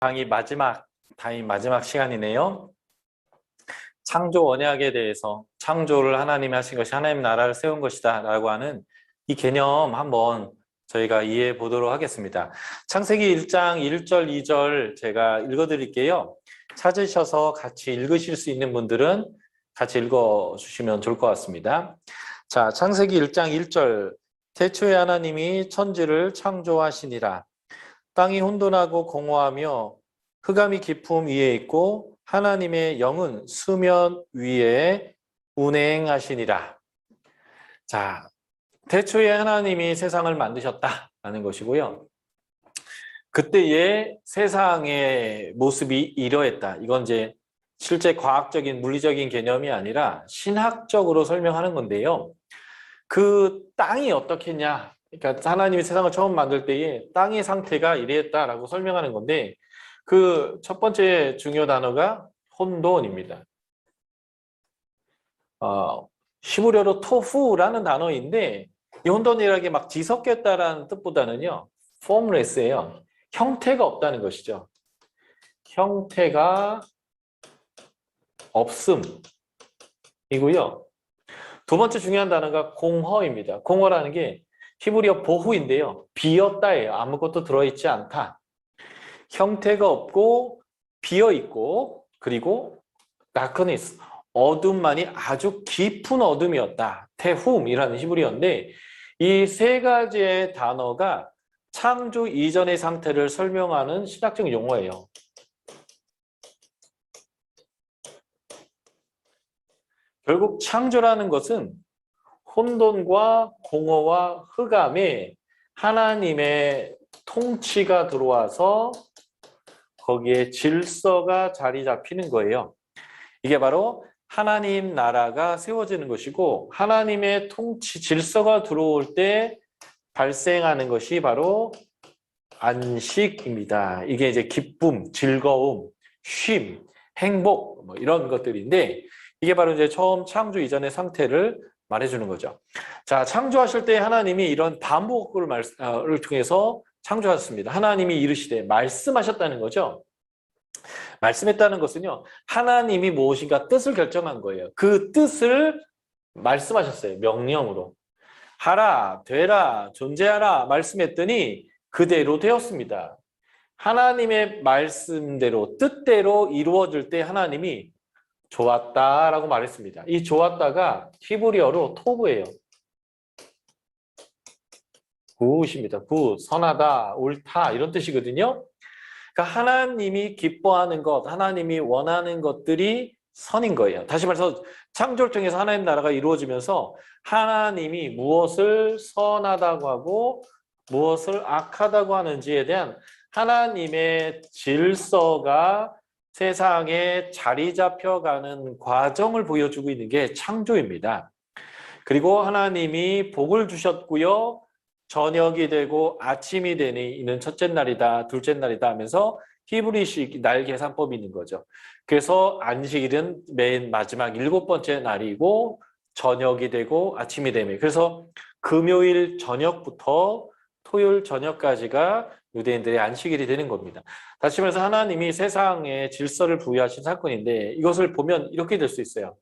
강의 마지막 시간이네요. 창조 언약에 대해서 창조를 하나님이 하신 것이 하나님 나라를 세운 것이다 라고 하는 이 개념 한번 저희가 이해해 보도록 하겠습니다. 창세기 1장 1절 2절 제가 읽어 드릴게요. 찾으셔서 같이 읽으실 수 있는 분들은 같이 읽어 주시면 좋을 것 같습니다. 자, 창세기 1장 1절 태초에 하나님이 천지를 창조하시니라. 땅이 혼돈하고 공허하며 흑암이 깊음 위에 있고 하나님의 영은 수면 위에 운행하시니라. 자, 태초에 하나님이 세상을 만드셨다라는 것이고요. 그때의 세상의 모습이 이러했다. 이건 이제 실제 과학적인 물리적인 개념이 아니라 신학적으로 설명하는 건데요. 그 땅이 어떻겠냐? 그러니까 하나님이 세상을 처음 만들 때에 땅의 상태가 이랬다라고 설명하는 건데 그 첫 번째 중요 단어가 혼돈입니다. 히브리어로 토후라는 단어인데 이 혼돈이라는 게 막 뒤섞였다라는 뜻보다는요. formless예요. 형태가 없다는 것이죠. 형태가 없음이고요. 두 번째 중요한 단어가 공허입니다. 공허라는 게 히브리어 보후인데요. 비었다예요. 아무것도 들어있지 않다. 형태가 없고 비어있고 그리고 다크니스, 어둠만이 아주 깊은 어둠이었다. 테훔이라는 히브리어인데 이 세 가지의 단어가 창조 이전의 상태를 설명하는 신학적 용어예요. 결국 창조라는 것은 혼돈과 공허와 흑암에 하나님의 통치가 들어와서 거기에 질서가 자리 잡히는 거예요. 이게 바로 하나님 나라가 세워지는 것이고 하나님의 통치, 질서가 들어올 때 발생하는 것이 바로 안식입니다. 이게 이제 기쁨, 즐거움, 쉼, 행복 뭐 이런 것들인데 이게 바로 이제 처음 창조 이전의 상태를 말해주는 거죠. 자, 창조하실 때 하나님이 이런 반복을 통해서 창조하셨습니다. 하나님이 이르시되 말씀하셨다는 거죠. 말씀했다는 것은요. 하나님이 무엇인가 뜻을 결정한 거예요. 그 뜻을 말씀하셨어요. 명령으로. 하라, 되라, 존재하라 말씀했더니 그대로 되었습니다. 하나님의 말씀대로 뜻대로 이루어질 때 하나님이 좋았다라고 말했습니다. 이 좋았다가 히브리어로 토브예요. 굿입니다. 굿, 선하다, 옳다 이런 뜻이거든요. 그러니까 하나님이 기뻐하는 것, 하나님이 원하는 것들이 선인 거예요. 다시 말해서 창조를 통해서 하나님 나라가 이루어지면서 하나님이 무엇을 선하다고 하고 무엇을 악하다고 하는지에 대한 하나님의 질서가 세상에 자리 잡혀가는 과정을 보여주고 있는 게 창조입니다. 그리고 하나님이 복을 주셨고요. 저녁이 되고 아침이 되니 이는 첫째 날이다, 둘째 날이다 하면서 히브리식 날 계산법이 있는 거죠. 그래서 안식일은 맨 마지막 7번째 날이고 저녁이 되고 아침이 되며 그래서 금요일 저녁부터 토요일 저녁까지가 유대인들의 안식일이 되는 겁니다. 다시 말해서 하나님이 세상에 질서를 부여하신 사건인데 이것을 보면 이렇게 될 수 있어요.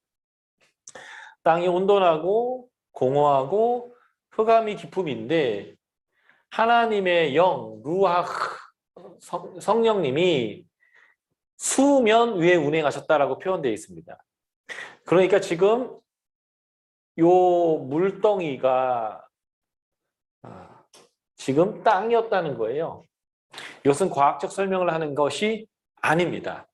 땅이 온돈하고 공허하고 흑암이 기품인데 하나님의 영, 루아흐, 성령님이 수면 위에 운행하셨다라고 표현되어 있습니다. 그러니까 지금 요 물덩이가 지금 땅이었다는 거예요. 이것은 과학적 설명을 하는 것이 아닙니다.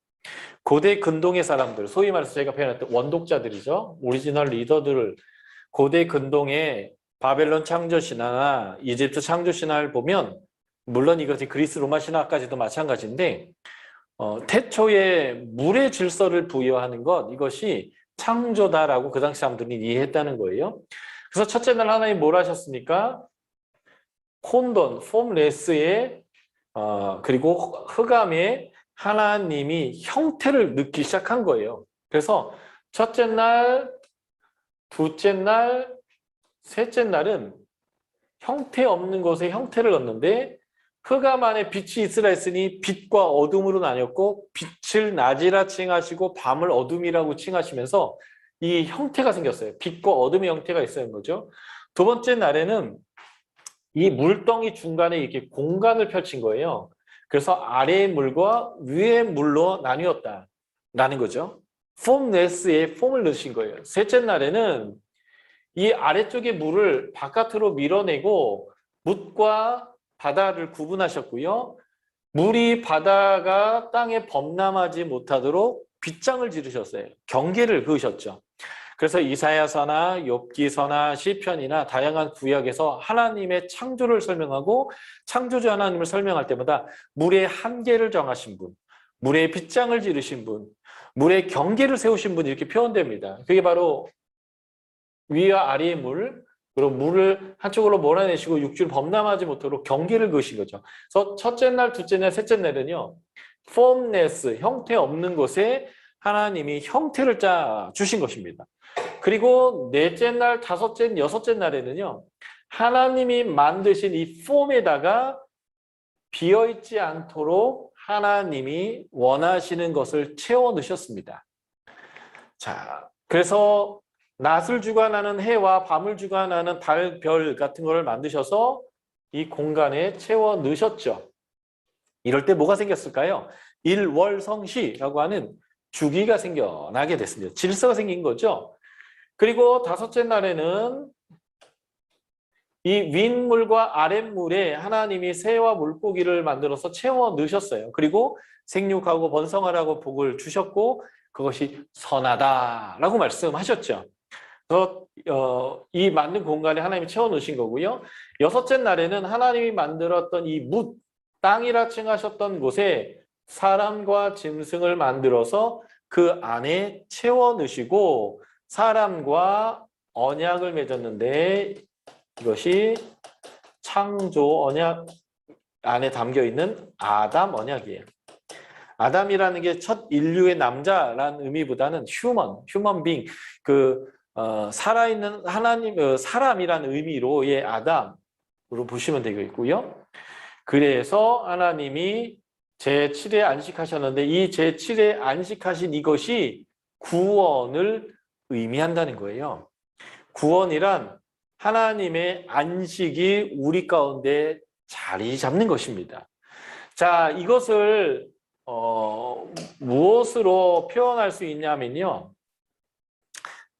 고대 근동의 사람들, 소위 말해서 제가 표현했던 원독자들이죠. 오리지널 리더들을 고대 근동의 바벨론 창조신화나 이집트 창조신화를 보면 물론 이것이 그리스 로마 신화까지도 마찬가지인데 태초에 물의 질서를 부여하는 것 이것이 창조다라고 그 당시 사람들이 이해했다는 거예요. 그래서 첫째 날 하나님 뭘 하셨습니까? 혼돈, 폼레스에 그리고 흑암에 하나님이 형태를 넣기 시작한 거예요. 그래서 첫째 날, 둘째 날, 셋째 날은 형태 없는 곳에 형태를 넣는데 흑암 안에 빛이 있으라 했으니 빛과 어둠으로 나뉘었고 빛을 낮이라 칭하시고 밤을 어둠이라고 칭하시면서 이 형태가 생겼어요. 빛과 어둠의 형태가 있었는 거죠. 두 번째 날에는 이 물덩이 중간에 이렇게 공간을 펼친 거예요. 그래서 아래의 물과 위의 물로 나뉘었다라는 거죠. 폼레스에 폼을 넣으신 거예요. 셋째 날에는 이 아래쪽의 물을 바깥으로 밀어내고 뭇과 바다를 구분하셨고요. 물이 바다가 땅에 범람하지 못하도록 빗장을 지르셨어요. 경계를 그으셨죠. 그래서 이사야서나 욥기서나 시편이나 다양한 구약에서 하나님의 창조를 설명하고 창조주 하나님을 설명할 때마다 물의 한계를 정하신 분, 물의 빗장을 지르신 분, 물의 경계를 세우신 분 이렇게 표현됩니다. 그게 바로 위와 아래의 물, 그리고 물을 한쪽으로 몰아내시고 육지를 범람하지 못하도록 경계를 그으신 거죠. 그래서 첫째 날, 둘째 날, 셋째 날은요. formless, 형태 없는 곳에 하나님이 형태를 짜 주신 것입니다. 그리고 넷째 날, 다섯째, 여섯째 날에는요. 하나님이 만드신 이 폼에다가 비어있지 않도록 하나님이 원하시는 것을 채워 넣으셨습니다. 자, 그래서 낮을 주관하는 해와 밤을 주관하는 달, 별 같은 거를 만드셔서 이 공간에 채워 넣으셨죠. 이럴 때 뭐가 생겼을까요? 일월성시라고 하는 주기가 생겨나게 됐습니다. 질서가 생긴 거죠. 그리고 다섯째 날에는 이 윗물과 아랫물에 하나님이 새와 물고기를 만들어서 채워 넣으셨어요. 그리고 생육하고 번성하라고 복을 주셨고 그것이 선하다라고 말씀하셨죠. 그래서 이 만든 공간에 하나님이 채워 넣으신 거고요. 여섯째 날에는 하나님이 만들었던 이 뭇, 땅이라 칭하셨던 곳에 사람과 짐승을 만들어서 그 안에 채워 넣으시고 사람과 언약을 맺었는데 이것이 창조 언약 안에 담겨 있는 아담 언약이에요. 아담이라는 게 첫 인류의 남자라는 의미보다는 휴먼 빙, 살아있는 하나님, 사람이라는 의미로의 아담으로 보시면 되겠고요. 그래서 하나님이 제7에 안식하셨는데 이 제7에 안식하신 이것이 구원을 의미한다는 거예요. 구원이란 하나님의 안식이 우리 가운데 자리 잡는 것입니다. 자, 이것을 무엇으로 표현할 수 있냐면요.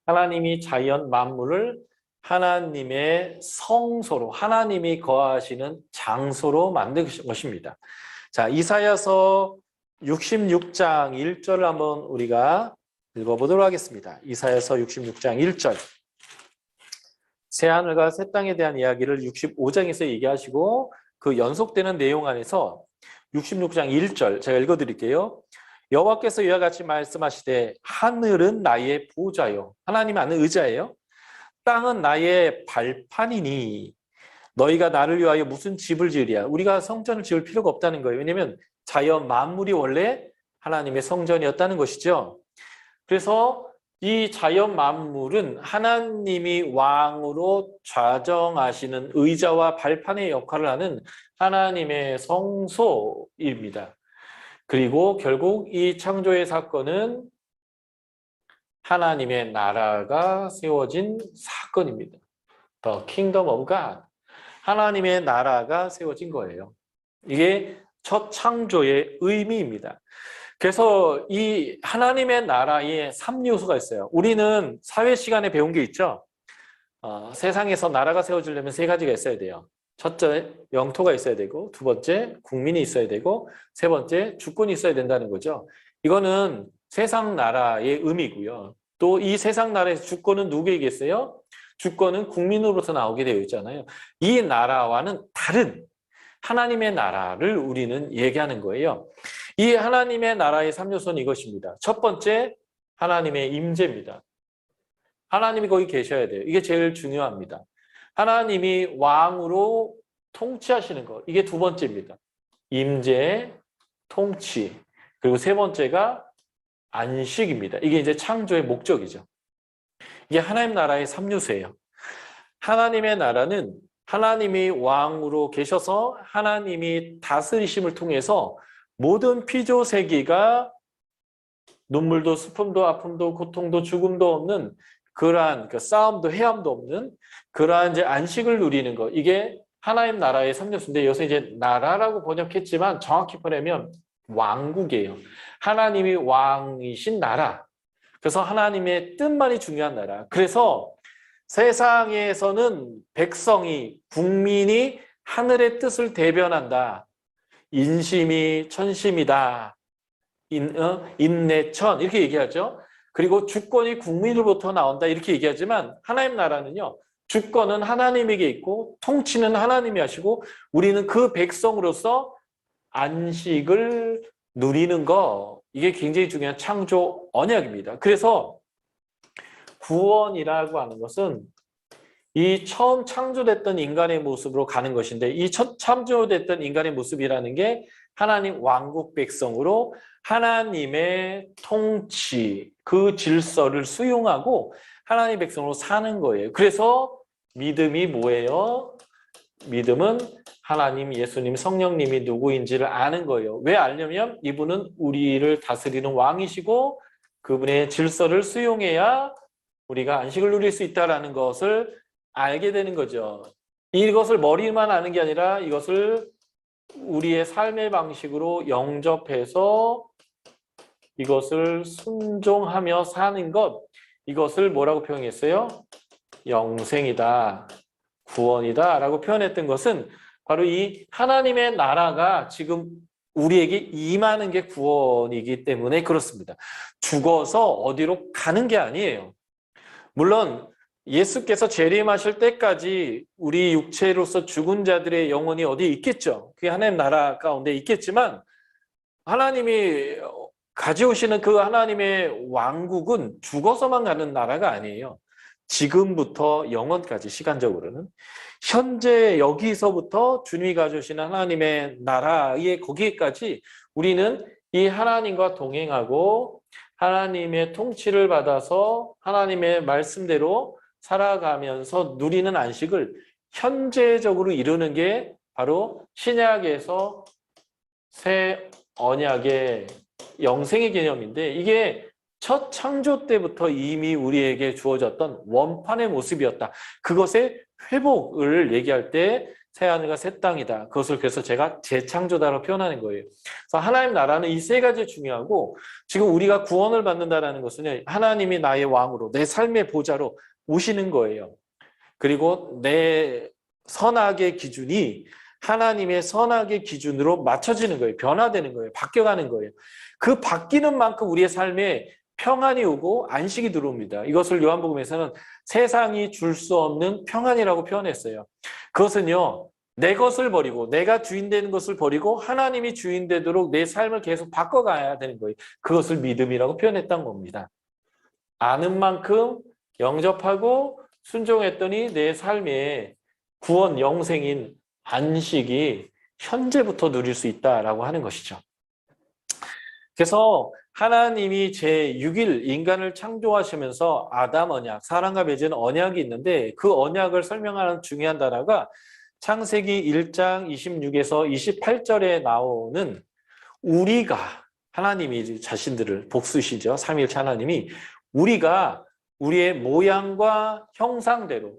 하나님이 자연 만물을 하나님의 성소로, 하나님이 거하시는 장소로 만든 것입니다. 자, 이사야서 66장 1절을 한번 우리가 읽어보도록 하겠습니다. 이사야서 66장 1절. 새하늘과 새 땅에 대한 이야기를 65장에서 얘기하시고 그 연속되는 내용 안에서 66장 1절 제가 읽어드릴게요. 여호와께서 이와 같이 말씀하시되 하늘은 나의 보좌요. 하나님 안은 의자예요. 땅은 나의 발판이니 너희가 나를 위하여 무슨 집을 지으랴. 우리가 성전을 지을 필요가 없다는 거예요. 왜냐하면 자연 만물이 원래 하나님의 성전이었다는 것이죠. 그래서 이 자연 만물은 하나님이 왕으로 좌정하시는 의자와 발판의 역할을 하는 하나님의 성소입니다. 그리고 결국 이 창조의 사건은 하나님의 나라가 세워진 사건입니다. The Kingdom of God. 하나님의 나라가 세워진 거예요. 이게 첫 창조의 의미입니다. 그래서 이 하나님의 나라에 3요소가 있어요. 우리는 사회 시간에 배운 게 있죠. 세상에서 나라가 세워지려면 3가지가 있어야 돼요. 첫째, 영토가 있어야 되고, 두 번째, 국민이 있어야 되고, 세 번째, 주권이 있어야 된다는 거죠. 이거는 세상 나라의 의미고요. 또 이 세상 나라에서 주권은 누구에게 있어요? 주권은 국민으로부터 나오게 되어 있잖아요. 이 나라와는 다른 하나님의 나라를 우리는 얘기하는 거예요. 이 하나님의 나라의 3요소는 이것입니다. 첫 번째, 하나님의 임재입니다. 하나님이 거기 계셔야 돼요. 이게 제일 중요합니다. 하나님이 왕으로 통치하시는 것. 이게 두 번째입니다. 임재, 통치. 그리고 세 번째가 안식입니다. 이게 이제 창조의 목적이죠. 이게 하나님 나라의 3요소예요. 하나님의 나라는 하나님이 왕으로 계셔서 하나님이 다스리심을 통해서 모든 피조세기가 눈물도 슬픔도 아픔도 고통도 죽음도 없는 그러한 싸움도 해함도 없는 그러한 이제 안식을 누리는 것. 이게 하나님 나라의 3요소인데 여기서 이제 나라라고 번역했지만 정확히 보내면 왕국이에요. 하나님이 왕이신 나라. 그래서 하나님의 뜻만이 중요한 나라. 그래서 세상에서는 백성이, 국민이 하늘의 뜻을 대변한다. 인심이 천심이다. 인내천 이렇게 얘기하죠. 그리고 주권이 국민으로부터 나온다 이렇게 얘기하지만 하나님 나라는요. 주권은 하나님에게 있고 통치는 하나님이 하시고 우리는 그 백성으로서 안식을 누리는 거 이게 굉장히 중요한 창조 언약입니다. 그래서 구원이라고 하는 것은 이 처음 창조됐던 인간의 모습으로 가는 것인데 이 첫 창조됐던 인간의 모습이라는 게 하나님 왕국 백성으로 하나님의 통치, 그 질서를 수용하고 하나님 백성으로 사는 거예요. 그래서 믿음이 뭐예요? 믿음은 하나님, 예수님, 성령님이 누구인지를 아는 거예요. 왜 알려면 이분은 우리를 다스리는 왕이시고 그분의 질서를 수용해야 우리가 안식을 누릴 수 있다는 것을 알게 되는 거죠. 이것을 머리만 아는 게 아니라 이것을 우리의 삶의 방식으로 영접해서 이것을 순종하며 사는 것, 이것을 뭐라고 표현했어요? 영생이다, 구원이다 라고 표현했던 것은 바로 이 하나님의 나라가 지금 우리에게 임하는 게 구원이기 때문에 그렇습니다. 죽어서 어디로 가는 게 아니에요. 물론 예수께서 재림하실 때까지 우리 육체로서 죽은 자들의 영혼이 어디에 있겠죠. 그게 하나님 나라 가운데 있겠지만 하나님이 가져오시는 그 하나님의 왕국은 죽어서만 가는 나라가 아니에요. 지금부터 영원까지 시간적으로는 현재 여기서부터 주님이 가져오시는 하나님의 나라의 거기에까지 우리는 이 하나님과 동행하고 하나님의 통치를 받아서 하나님의 말씀대로 살아가면서 누리는 안식을 현재적으로 이루는 게 바로 신약에서 새 언약의 영생의 개념인데 이게 첫 창조 때부터 이미 우리에게 주어졌던 원판의 모습이었다. 그것의 회복을 얘기할 때 새하늘과 새 땅이다. 그것을 그래서 제가 재창조다라고 표현하는 거예요. 그래서 하나님 나라는 이 세 가지 중요하고 지금 우리가 구원을 받는다는 것은 하나님이 나의 왕으로 내 삶의 보좌로 오시는 거예요. 그리고 내 선악의 기준이 하나님의 선악의 기준으로 맞춰지는 거예요. 변화되는 거예요. 바뀌어가는 거예요. 그 바뀌는 만큼 우리의 삶에 평안이 오고 안식이 들어옵니다. 이것을 요한복음에서는 세상이 줄 수 없는 평안이라고 표현했어요. 그것은요. 내 것을 버리고 내가 주인 되는 것을 버리고 하나님이 주인 되도록 내 삶을 계속 바꿔가야 되는 거예요. 그것을 믿음이라고 표현했던 겁니다. 아는 만큼 영접하고 순종했더니 내 삶에 구원, 영생인 안식이 현재부터 누릴 수 있다라고 하는 것이죠. 그래서 하나님이 제6일 인간을 창조하시면서 아담 언약, 사람과 맺은 언약이 있는데 그 언약을 설명하는 중요한 단어가 창세기 1장 26에서 28절에 나오는 우리가 하나님이 자신들을 복수시죠. 삼위일체 하나님이 우리가 우리의 모양과 형상대로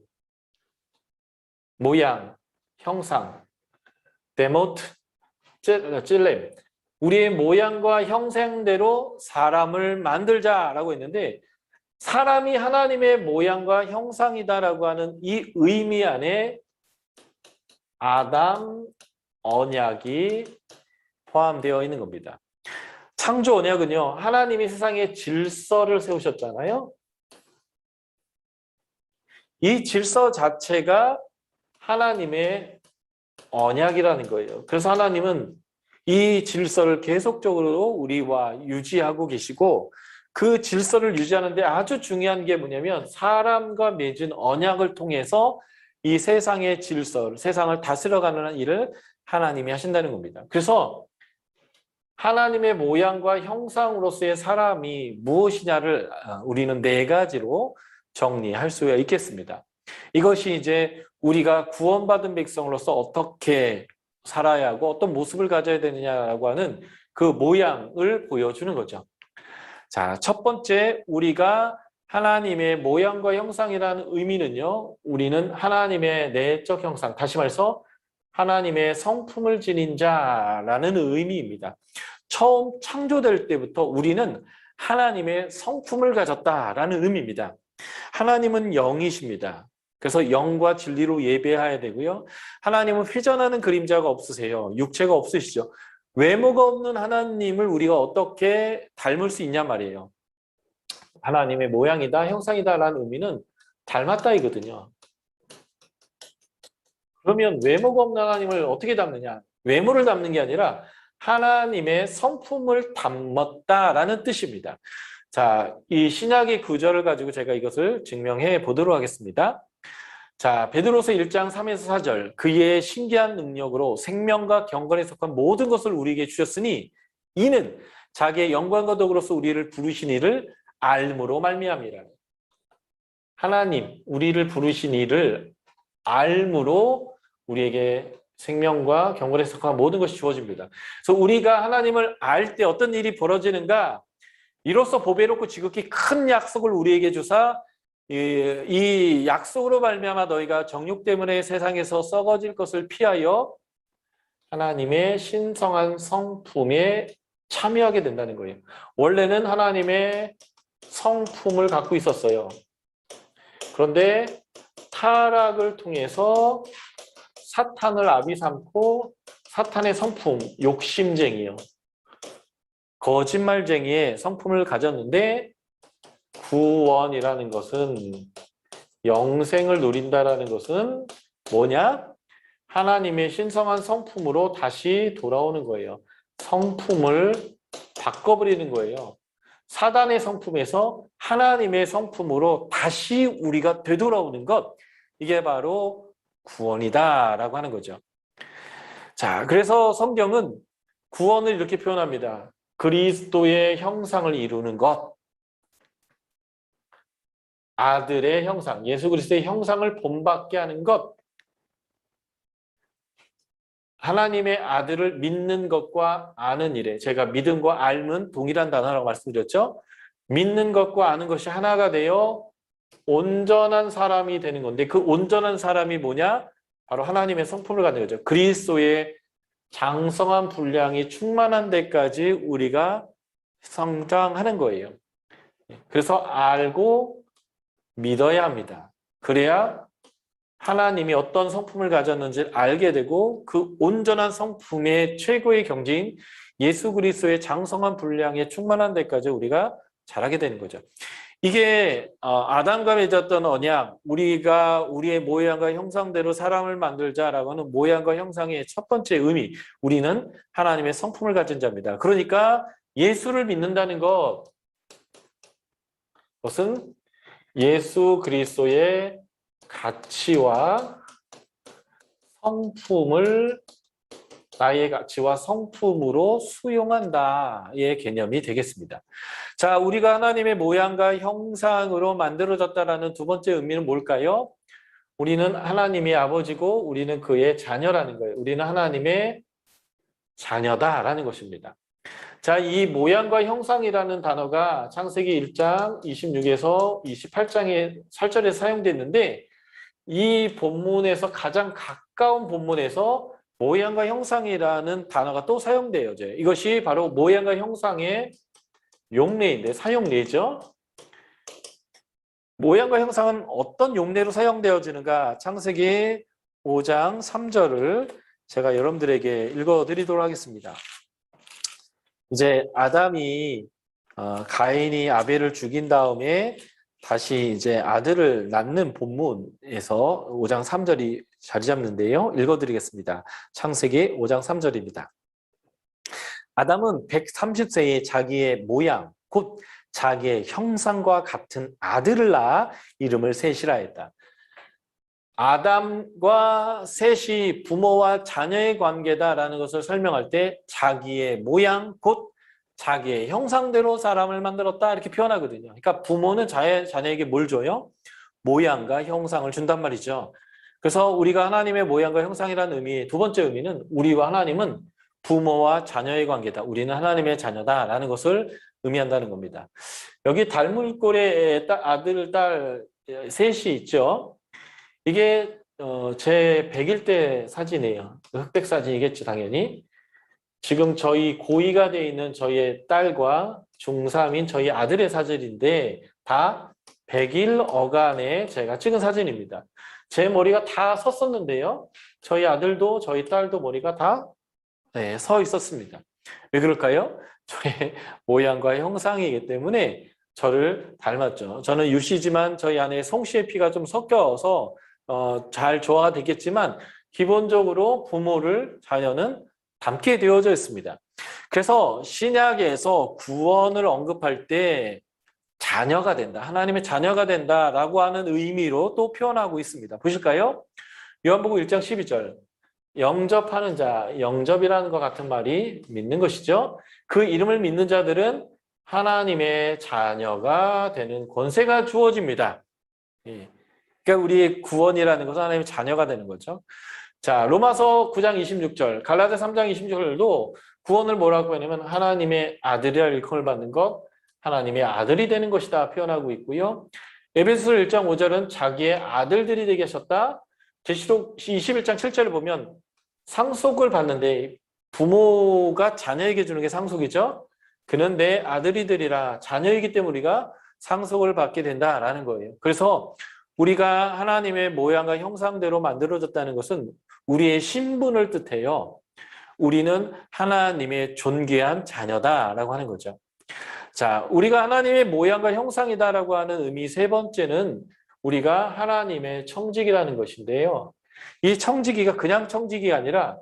모양, 형상, 데모트, 찔렘 우리의 모양과 형상대로 사람을 만들자라고 했는데 사람이 하나님의 모양과 형상이다라고 하는 이 의미 안에 아담 언약이 포함되어 있는 겁니다. 창조 언약은요. 하나님이 세상에 질서를 세우셨잖아요. 이 질서 자체가 하나님의 언약이라는 거예요. 그래서 하나님은 이 질서를 계속적으로 우리와 유지하고 계시고 그 질서를 유지하는데 아주 중요한 게 뭐냐면 사람과 맺은 언약을 통해서 이 세상의 질서를, 세상을 다스려가는 일을 하나님이 하신다는 겁니다. 그래서 하나님의 모양과 형상으로서의 사람이 무엇이냐를 우리는 네 가지로 정리할 수가 있겠습니다. 이것이 이제 우리가 구원받은 백성으로서 어떻게 살아야 하고 어떤 모습을 가져야 되느냐라고 하는 그 모양을 보여주는 거죠. 자, 첫 번째, 우리가 하나님의 모양과 형상이라는 의미는요, 우리는 하나님의 내적 형상, 다시 말해서 하나님의 성품을 지닌 자라는 의미입니다. 처음 창조될 때부터 우리는 하나님의 성품을 가졌다라는 의미입니다. 하나님은 영이십니다. 그래서 영과 진리로 예배해야 되고요. 하나님은 회전하는 그림자가 없으세요. 육체가 없으시죠. 외모가 없는 하나님을 우리가 어떻게 닮을 수 있냐 말이에요. 하나님의 모양이다, 형상이다라는 의미는 닮았다 이거든요. 그러면 외모가 없는 하나님을 어떻게 닮느냐? 외모를 닮는 게 아니라 하나님의 성품을 닮았다라는 뜻입니다. 자, 이 신약의 구절을 가지고 제가 이것을 증명해 보도록 하겠습니다. 자, 베드로서 1장 3에서 4절. 그의 신기한 능력으로 생명과 경건에 속한 모든 것을 우리에게 주셨으니 이는 자기의 영광과 덕으로서 우리를 부르신 이를 알므로 말미암이라. 하나님, 우리를 부르신 이를 알므로 우리에게 생명과 경건에 속한 모든 것이 주어집니다. 그래서 우리가 하나님을 알 때 어떤 일이 벌어지는가? 이로써 보배롭고 지극히 큰 약속을 우리에게 주사 이 약속으로 말미암아 너희가 정욕 때문에 세상에서 썩어질 것을 피하여 하나님의 신성한 성품에 참여하게 된다는 거예요. 원래는 하나님의 성품을 갖고 있었어요. 그런데 타락을 통해서 사탄을 아비 삼고 사탄의 성품, 욕심쟁이요. 거짓말쟁이의 성품을 가졌는데 구원이라는 것은 영생을 누린다라는 것은 뭐냐? 하나님의 신성한 성품으로 다시 돌아오는 거예요. 성품을 바꿔버리는 거예요. 사단의 성품에서 하나님의 성품으로 다시 우리가 되돌아오는 것, 이게 바로 구원이다라고 하는 거죠. 자, 그래서 성경은 구원을 이렇게 표현합니다. 그리스도의 형상을 이루는 것, 아들의 형상, 예수 그리스도의 형상을 본받게 하는 것, 하나님의 아들을 믿는 것과 아는 일에, 제가 믿음과 알면 동일한 단어라고 말씀드렸죠. 믿는 것과 아는 것이 하나가 되어 온전한 사람이 되는 건데 그 온전한 사람이 뭐냐? 바로 하나님의 성품을 갖는 거죠. 그리스도의 장성한 분량이 충만한 데까지 우리가 성장하는 거예요. 그래서 알고 믿어야 합니다. 그래야 하나님이 어떤 성품을 가졌는지 알게 되고 그 온전한 성품의 최고의 경지인 예수 그리스도의 장성한 분량에 충만한 데까지 우리가 자라게 되는 거죠. 이게 아담과 맺었던 언약, 우리가 우리의 모양과 형상대로 사람을 만들자라고 하는 모양과 형상의 첫 번째 의미, 우리는 하나님의 성품을 가진 자입니다. 그러니까 예수를 믿는다는 것은 예수 그리스도의 가치와 성품을 나의 가치와 성품으로 수용한다의 개념이 되겠습니다. 자, 우리가 하나님의 모양과 형상으로 만들어졌다라는 두 번째 의미는 뭘까요? 우리는 하나님의 아버지고 우리는 그의 자녀라는 거예요. 우리는 하나님의 자녀다라는 것입니다. 자, 이 모양과 형상이라는 단어가 창세기 1장 26에서 28장의 설절에 사용됐는데 이 본문에서 가장 가까운 본문에서 모양과 형상이라는 단어가 또 사용돼요. 이것이 바로 모양과 형상의 용례인데 사용례죠. 모양과 형상은 어떤 용례로 사용되어지는가? 창세기 5장 3절을 제가 여러분들에게 읽어드리도록 하겠습니다. 이제 아담이 가인이 아벨을 죽인 다음에 다시 이제 아들을 낳는 본문에서 5장 3절이 자리 잡는데요. 읽어드리겠습니다. 창세기 5장 3절입니다. 아담은 130세에 자기의 모양, 곧 자기의 형상과 같은 아들을 낳아 이름을 셋이라 했다. 아담과 셋이 부모와 자녀의 관계다라는 것을 설명할 때 자기의 모양, 곧 자기의 형상대로 사람을 만들었다 이렇게 표현하거든요. 그러니까 부모는 자녀에게 뭘 줘요? 모양과 형상을 준단 말이죠. 그래서 우리가 하나님의 모양과 형상이라는 의미, 두 번째 의미는 우리와 하나님은 부모와 자녀의 관계다. 우리는 하나님의 자녀다라는 것을 의미한다는 겁니다. 여기 달물골에 아들, 딸 셋이 있죠. 이게 제 100일 때 사진이에요. 흑백 사진이겠죠, 당연히. 지금 저희 고2가 돼 있는 저희의 딸과 중3인 저희 아들의 사진인데 다 100일 어간에 제가 찍은 사진입니다. 제 머리가 다 섰었는데요. 저희 아들도 저희 딸도 머리가 다 서 있었습니다. 왜 그럴까요? 저의 모양과 형상이기 때문에 저를 닮았죠. 저는 유씨지만 저희 안에 송씨의 피가 좀 섞여서 잘 조화가 되겠지만 기본적으로 부모를 자녀는 닮게 되어져 있습니다. 그래서 신약에서 구원을 언급할 때 자녀가 된다, 하나님의 자녀가 된다라고 하는 의미로 또 표현하고 있습니다. 보실까요? 요한복음 1장 12절. 영접하는 자, 영접이라는 것 같은 말이 믿는 것이죠. 그 이름을 믿는 자들은 하나님의 자녀가 되는 권세가 주어집니다. 예. 그러니까 우리의 구원이라는 것은 하나님의 자녀가 되는 거죠. 자, 로마서 9장 26절, 갈라디아 3장 26절도 구원을 뭐라고 하냐면 하나님의 아들이라 일컬을 받는 것, 하나님의 아들이 되는 것이다 표현하고 있고요. 에베소서 1장 5절은 자기의 아들들이 되게 하셨다. 계시록 21장 7절을 보면 상속을 받는데 부모가 자녀에게 주는 게 상속이죠. 그는 내 아들이 되리라. 자녀이기 때문에 우리가 상속을 받게 된다라는 거예요. 그래서 우리가 하나님의 모양과 형상대로 만들어졌다는 것은 우리의 신분을 뜻해요. 우리는 하나님의 존귀한 자녀다라고 하는 거죠. 자, 우리가 하나님의 모양과 형상이다라고 하는 의미 세 번째는 우리가 하나님의 청지기라는 것인데요. 이 청지기가 그냥 청지기가 아니라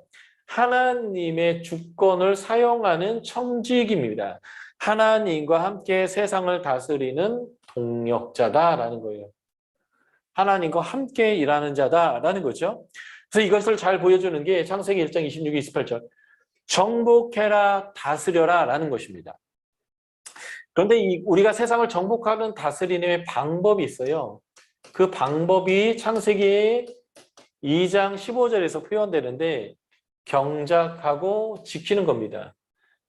하나님의 주권을 사용하는 청지기입니다. 하나님과 함께 세상을 다스리는 동력자다라는 거예요. 하나님과 함께 일하는 자다라는 거죠. 그래서 이것을 잘 보여주는 게 창세기 1장 26, 28절. 정복해라, 다스려라 라는 것입니다. 그런데 우리가 세상을 정복하는 다스리는 방법이 있어요. 그 방법이 창세기 2장 15절에서 표현되는데 경작하고 지키는 겁니다.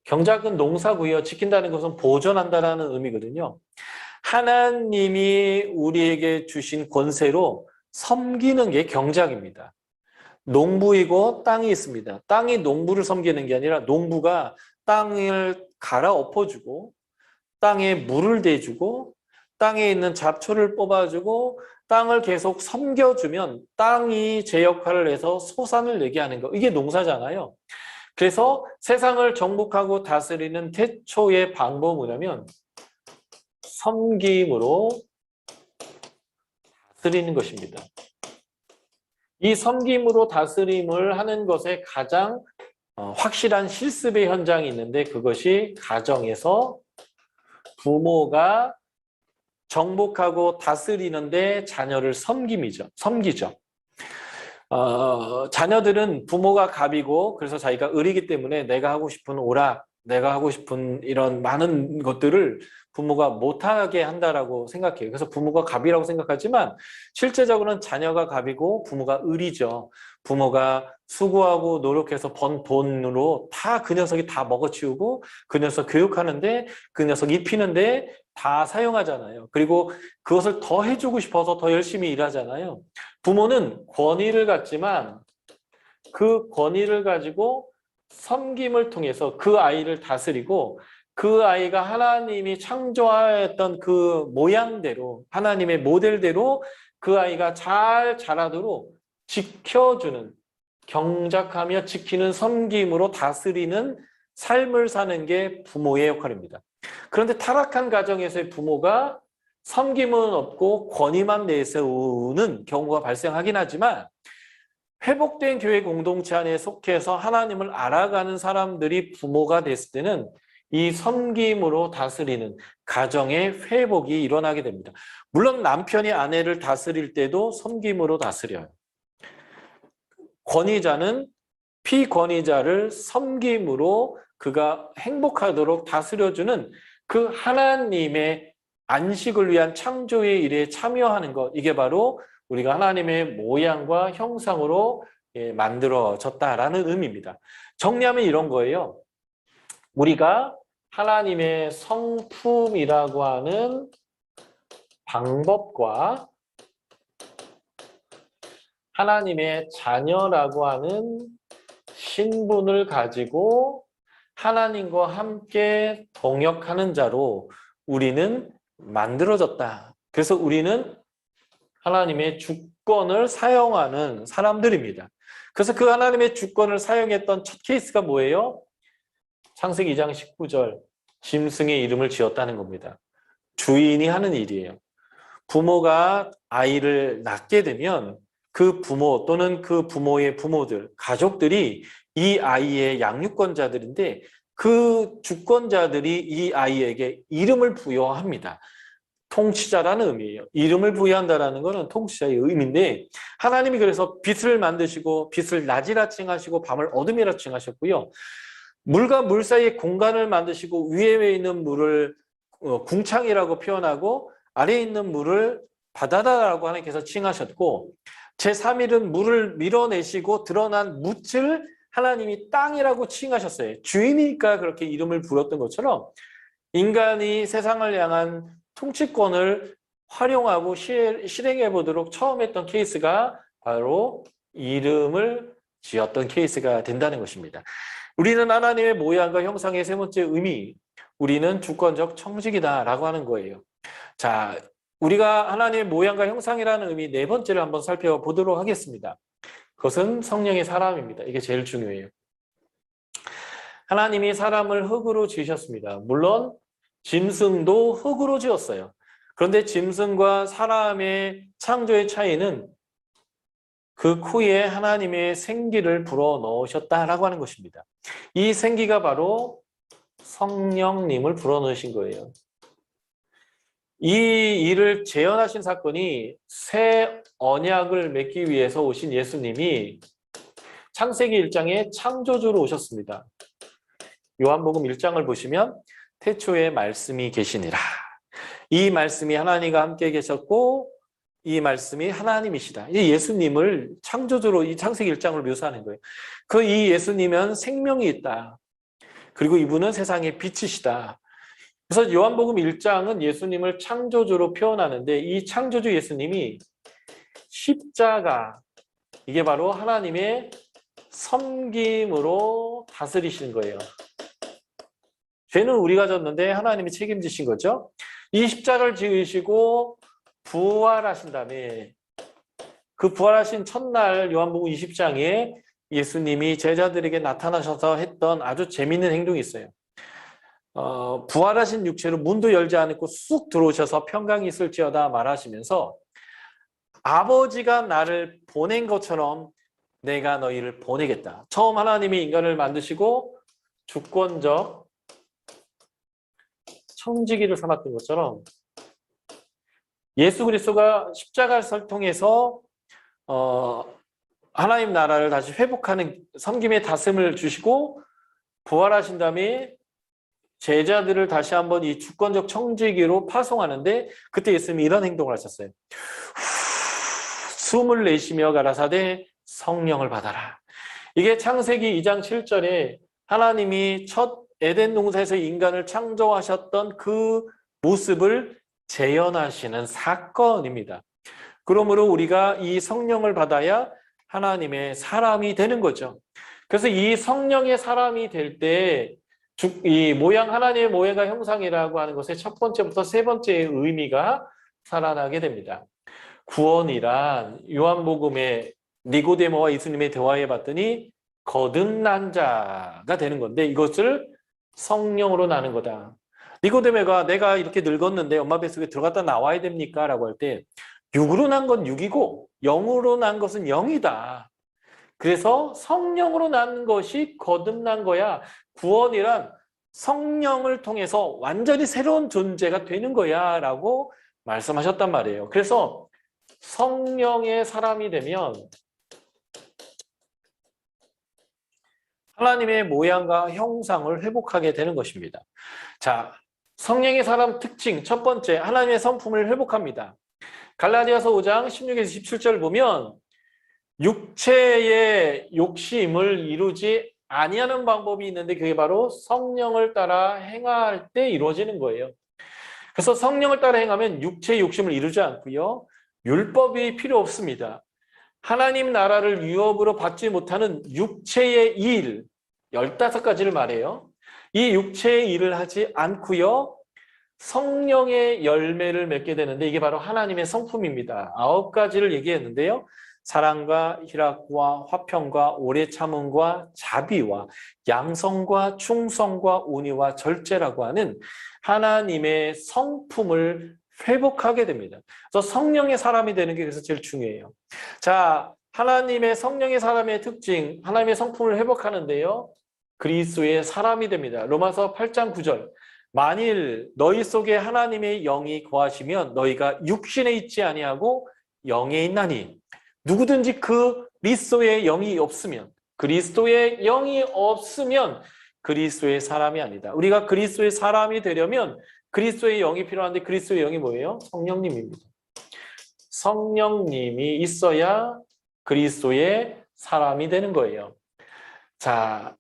경작은 농사고요. 지킨다는 것은 보존한다라는 의미거든요. 하나님이 우리에게 주신 권세로 섬기는 게 경작입니다. 농부이고 땅이 있습니다. 땅이 농부를 섬기는 게 아니라 농부가 땅을 갈아엎어주고 땅에 물을 대주고 땅에 있는 잡초를 뽑아주고 땅을 계속 섬겨주면 땅이 제 역할을 해서 소산을 내게 하는 거. 이게 농사잖아요. 그래서 세상을 정복하고 다스리는 태초의 방법은 뭐냐면 섬김으로 다스리는 것입니다. 이 섬김으로 다스림을 하는 것에 가장 확실한 실습의 현장이 있는데 그것이 가정에서 부모가 정복하고 다스리는데 자녀를 섬기죠. 자녀들은 부모가 갑이고 그래서 자기가 을이기 때문에 내가 하고 싶은 오락, 내가 하고 싶은 이런 많은 것들을 부모가 못하게 한다라고 생각해요. 그래서 부모가 갑이라고 생각하지만 실제적으로는 자녀가 갑이고 부모가 을이죠. 부모가 수고하고 노력해서 번 돈으로 다 그 녀석이 다 먹어치우고 그 녀석 교육하는데 그 녀석 입히는데 다 사용하잖아요. 그리고 그것을 더 해주고 싶어서 더 열심히 일하잖아요. 부모는 권위를 갖지만 그 권위를 가지고 섬김을 통해서 그 아이를 다스리고 그 아이가 하나님이 창조하였던 그 모양대로 하나님의 모델대로 그 아이가 잘 자라도록 지켜주는 경작하며 지키는 섬김으로 다스리는 삶을 사는 게 부모의 역할입니다. 그런데 타락한 가정에서의 부모가 섬김은 없고 권위만 내세우는 경우가 발생하긴 하지만 회복된 교회 공동체 안에 속해서 하나님을 알아가는 사람들이 부모가 됐을 때는 이 섬김으로 다스리는 가정의 회복이 일어나게 됩니다. 물론 남편이 아내를 다스릴 때도 섬김으로 다스려요. 권위자는 피권위자를 섬김으로 그가 행복하도록 다스려주는 그 하나님의 안식을 위한 창조의 일에 참여하는 것, 이게 바로 우리가 하나님의 모양과 형상으로 만들어졌다라는 의미입니다. 정리하면 이런 거예요. 우리가 하나님의 성품이라고 하는 방법과 하나님의 자녀라고 하는 신분을 가지고 하나님과 함께 동역하는 자로 우리는 만들어졌다. 그래서 우리는 하나님의 주권을 사용하는 사람들입니다. 그래서 그 하나님의 주권을 사용했던 첫 케이스가 뭐예요? 창세기 2장 19절 짐승의 이름을 지었다는 겁니다. 주인이 하는 일이에요. 부모가 아이를 낳게 되면 그 부모 또는 그 부모의 부모들, 가족들이 이 아이의 양육권자들인데 그 주권자들이 이 아이에게 이름을 부여합니다. 통치자라는 의미예요. 이름을 부여한다는 것은 통치자의 의미인데 하나님이 그래서 빛을 만드시고 빛을 낮이라 칭하시고 밤을 어둠이라 칭하셨고요. 물과 물 사이에 공간을 만드시고 위에 있는 물을 궁창이라고 표현하고 아래에 있는 물을 바다다라고 하나님께서 칭하셨고 제3일은 물을 밀어내시고 드러난 묻을 하나님이 땅이라고 칭하셨어요. 주인이니까 그렇게 이름을 부였던 것처럼 인간이 세상을 향한 통치권을 활용하고 실행해 보도록 처음 했던 케이스가 바로 이름을 지었던 케이스가 된다는 것입니다. 우리는 하나님의 모양과 형상의 세 번째 의미, 우리는 주권적 청직이다라고 하는 거예요. 자, 우리가 하나님의 모양과 형상이라는 의미 네 번째를 한번 살펴보도록 하겠습니다. 그것은 성령의 사람입니다. 이게 제일 중요해요. 하나님이 사람을 흙으로 지으셨습니다. 물론 짐승도 흙으로 지었어요. 그런데 짐승과 사람의 창조의 차이는 그 코에 하나님의 생기를 불어넣으셨다라고 하는 것입니다. 이 생기가 바로 성령님을 불어넣으신 거예요. 이 일을 재현하신 사건이 새 언약을 맺기 위해서 오신 예수님이 창세기 1장에 창조주로 오셨습니다. 요한복음 1장을 보시면 태초에 말씀이 계시니라. 이 말씀이 하나님과 함께 계셨고 이 말씀이 하나님이시다. 이 예수님을 창조주로 이 창세기 1장을 묘사하는 거예요. 그 이 예수님은 생명이 있다. 그리고 이분은 세상의 빛이시다. 그래서 요한복음 1장은 예수님을 창조주로 표현하는데 이 창조주 예수님이 십자가, 이게 바로 하나님의 섬김으로 다스리시는 거예요. 죄는 우리가 졌는데 하나님이 책임지신 거죠. 이 십자가를 지으시고 부활하신 다음에 그 부활하신 첫날 요한복음 20장에 예수님이 제자들에게 나타나셔서 했던 아주 재미있는 행동이 있어요. 부활하신 육체로 문도 열지 않고 쑥 들어오셔서 평강이 있을지어다 말하시면서 아버지가 나를 보낸 것처럼 내가 너희를 보내겠다. 처음 하나님이 인간을 만드시고 주권적 청지기를 삼았던 것처럼 예수 그리스도가 십자가를 통해서 하나님 나라를 다시 회복하는 섬김의 다스림을 주시고 부활하신 다음에 제자들을 다시 한번 이 주권적 청지기로 파송하는데 그때 예수님이 이런 행동을 하셨어요. 숨을 내쉬며 가라사대 성령을 받아라. 이게 창세기 2장 7절에 하나님이 첫 에덴 동산에서 인간을 창조하셨던 그 모습을 재현하시는 사건입니다. 그러므로 우리가 이 성령을 받아야 하나님의 사람이 되는 거죠. 그래서 이 성령의 사람이 될 때 이 모양, 하나님의 모양과 형상이라고 하는 것의 첫 번째부터 세 번째의 의미가 살아나게 됩니다. 구원이란 요한복음의 니고데모와 예수님의 대화에 봤더니 거듭난 자가 되는 건데 이것을 성령으로 나는 거다. 니고데모가 내가 이렇게 늙었는데 엄마 뱃속에 들어갔다 나와야 됩니까? 라고 할 때 육으로 난 건 육이고 영으로 난 것은 영이다. 그래서 성령으로 난 것이 거듭난 거야. 구원이란 성령을 통해서 완전히 새로운 존재가 되는 거야 라고 말씀하셨단 말이에요. 그래서 성령의 사람이 되면 하나님의 모양과 형상을 회복하게 되는 것입니다. 자, 성령의 사람 특징 첫 번째, 하나님의 성품을 회복합니다. 갈라디아서 5장 16에서 17절 보면 육체의 욕심을 이루지 아니하는 방법이 있는데 그게 바로 성령을 따라 행할 때 이루어지는 거예요. 그래서 성령을 따라 행하면 육체의 욕심을 이루지 않고요. 율법이 필요 없습니다. 하나님 나라를 유업으로 받지 못하는 육체의 일, 15가지를 말해요. 이 육체의 일을 하지 않고요. 성령의 열매를 맺게 되는데 이게 바로 하나님의 성품입니다. 9가지를 얘기했는데요. 사랑과 희락과 화평과 오래 참음과 자비와 양성과 충성과 온유와 절제라고 하는 하나님의 성품을 회복하게 됩니다. 그래서 성령의 사람이 되는 게 그래서 제일 중요해요. 자, 하나님의 성령의 사람의 특징, 하나님의 성품을 회복하는데요. 그리스도의 사람이 됩니다. 로마서 8장 9절. 만일 너희 속에 하나님의 영이 거하시면 너희가 육신에 있지 아니하고 영에 있나니. 누구든지 그리스도의 영이 없으면, 그리스도의 영이 없으면 그리스도의 사람이 아니다. 우리가 그리스도의 사람이 되려면 그리스도의 영이 필요한데 그리스도의 영이 뭐예요? 성령님입니다. 성령님이 있어야 그리스도의 사람이 되는 거예요. 자,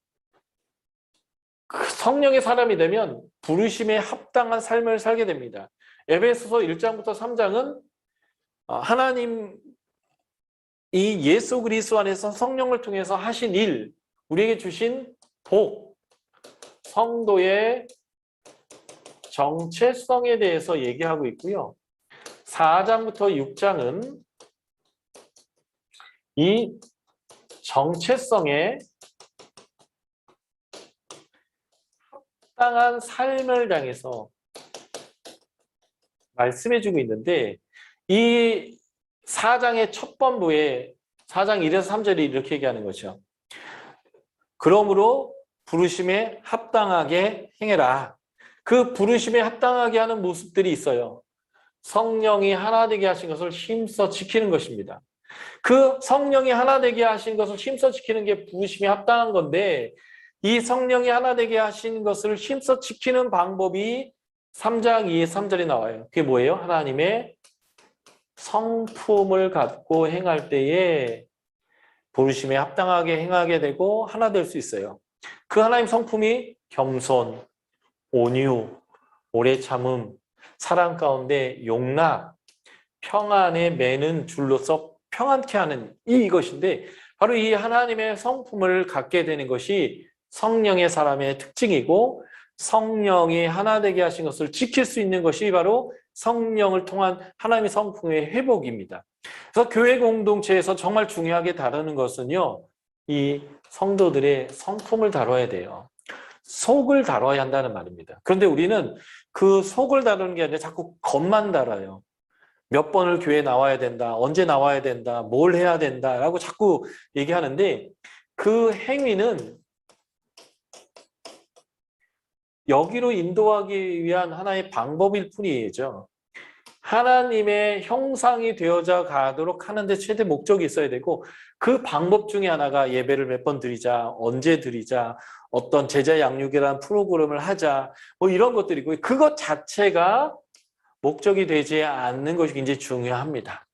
성령의 사람이 되면 부르심에 합당한 삶을 살게 됩니다. 에베소서 1장부터 3장은 하나님 이 예수 그리스도 안에서 성령을 통해서 하신 일, 우리에게 주신 복, 성도의 정체성에 대해서 얘기하고 있고요. 4장부터 6장은 이 정체성에 합당한 삶을 향해서 말씀해주고 있는데 이 4장의 첫 번부에 4장 1에서 3절이 이렇게 얘기하는 거죠. 그러므로 부르심에 합당하게 행해라. 그 부르심에 합당하게 하는 모습들이 있어요. 성령이 하나 되게 하신 것을 힘써 지키는 것입니다. 그 성령이 하나 되게 하신 것을 힘써 지키는 게 부르심에 합당한 건데 이 성령이 하나 되게 하신 것을 힘써 지키는 방법이 3장 2에 3절에 나와요. 그게 뭐예요? 하나님의 성품을 갖고 행할 때에 부르심에 합당하게 행하게 되고 하나 될 수 있어요. 그 하나님 성품이 겸손, 온유, 오래 참음, 사랑 가운데 용납, 평안에 매는 줄로서 평안케 하는 이것인데 바로 이 하나님의 성품을 갖게 되는 것이 성령의 사람의 특징이고 성령이 하나 되게 하신 것을 지킬 수 있는 것이 바로 성령을 통한 하나님의 성품의 회복입니다. 그래서 교회 공동체에서 정말 중요하게 다루는 것은요. 이 성도들의 성품을 다뤄야 돼요. 속을 다뤄야 한다는 말입니다. 그런데 우리는 그 속을 다루는 게 아니라 자꾸 겉만 다뤄요. 몇 번을 교회에 나와야 된다, 언제 나와야 된다, 뭘 해야 된다라고 자꾸 얘기하는데 그 행위는 여기로 인도하기 위한 하나의 방법일 뿐이죠. 하나님의 형상이 되어져 가도록 하는데 최대 목적이 있어야 되고 그 방법 중에 하나가 예배를 몇 번 드리자, 언제 드리자, 어떤 제자 양육이라는 프로그램을 하자 뭐 이런 것들이고 그것 자체가 목적이 되지 않는 것이 굉장히 중요합니다.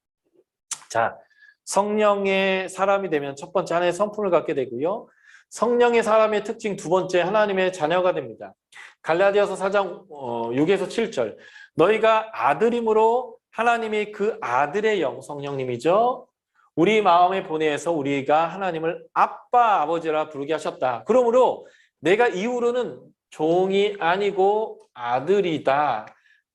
자, 성령의 사람이 되면 첫 번째 하나의 성품을 갖게 되고요. 성령의 사람의 특징 두 번째 하나님의 자녀가 됩니다. 갈라디아서 4장 6에서 7절 너희가 아들임으로 하나님이 그 아들의 영 성령님이죠. 우리 마음에 보내서 우리가 하나님을 아빠 아버지라 부르게 하셨다. 그러므로 내가 이후로는 종이 아니고 아들이다.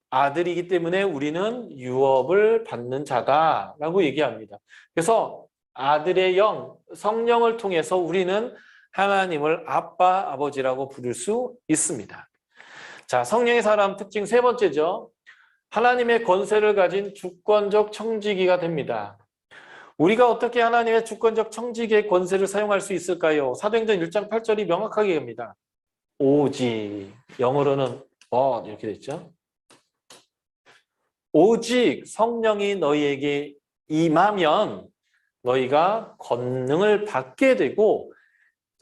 아들이기 때문에 우리는 유업을 받는 자다라고 얘기합니다. 그래서 아들의 영, 성령을 통해서 우리는 하나님을 아빠, 아버지라고 부를 수 있습니다. 자, 성령의 사람 특징 세 번째죠. 하나님의 권세를 가진 주권적 청지기가 됩니다. 우리가 어떻게 하나님의 주권적 청지기의 권세를 사용할 수 있을까요? 사도행전 1장 8절이 명확하게 합니다. 오직, 영어로는 but 이렇게 됐죠. 오직 성령이 너희에게 임하면 너희가 권능을 받게 되고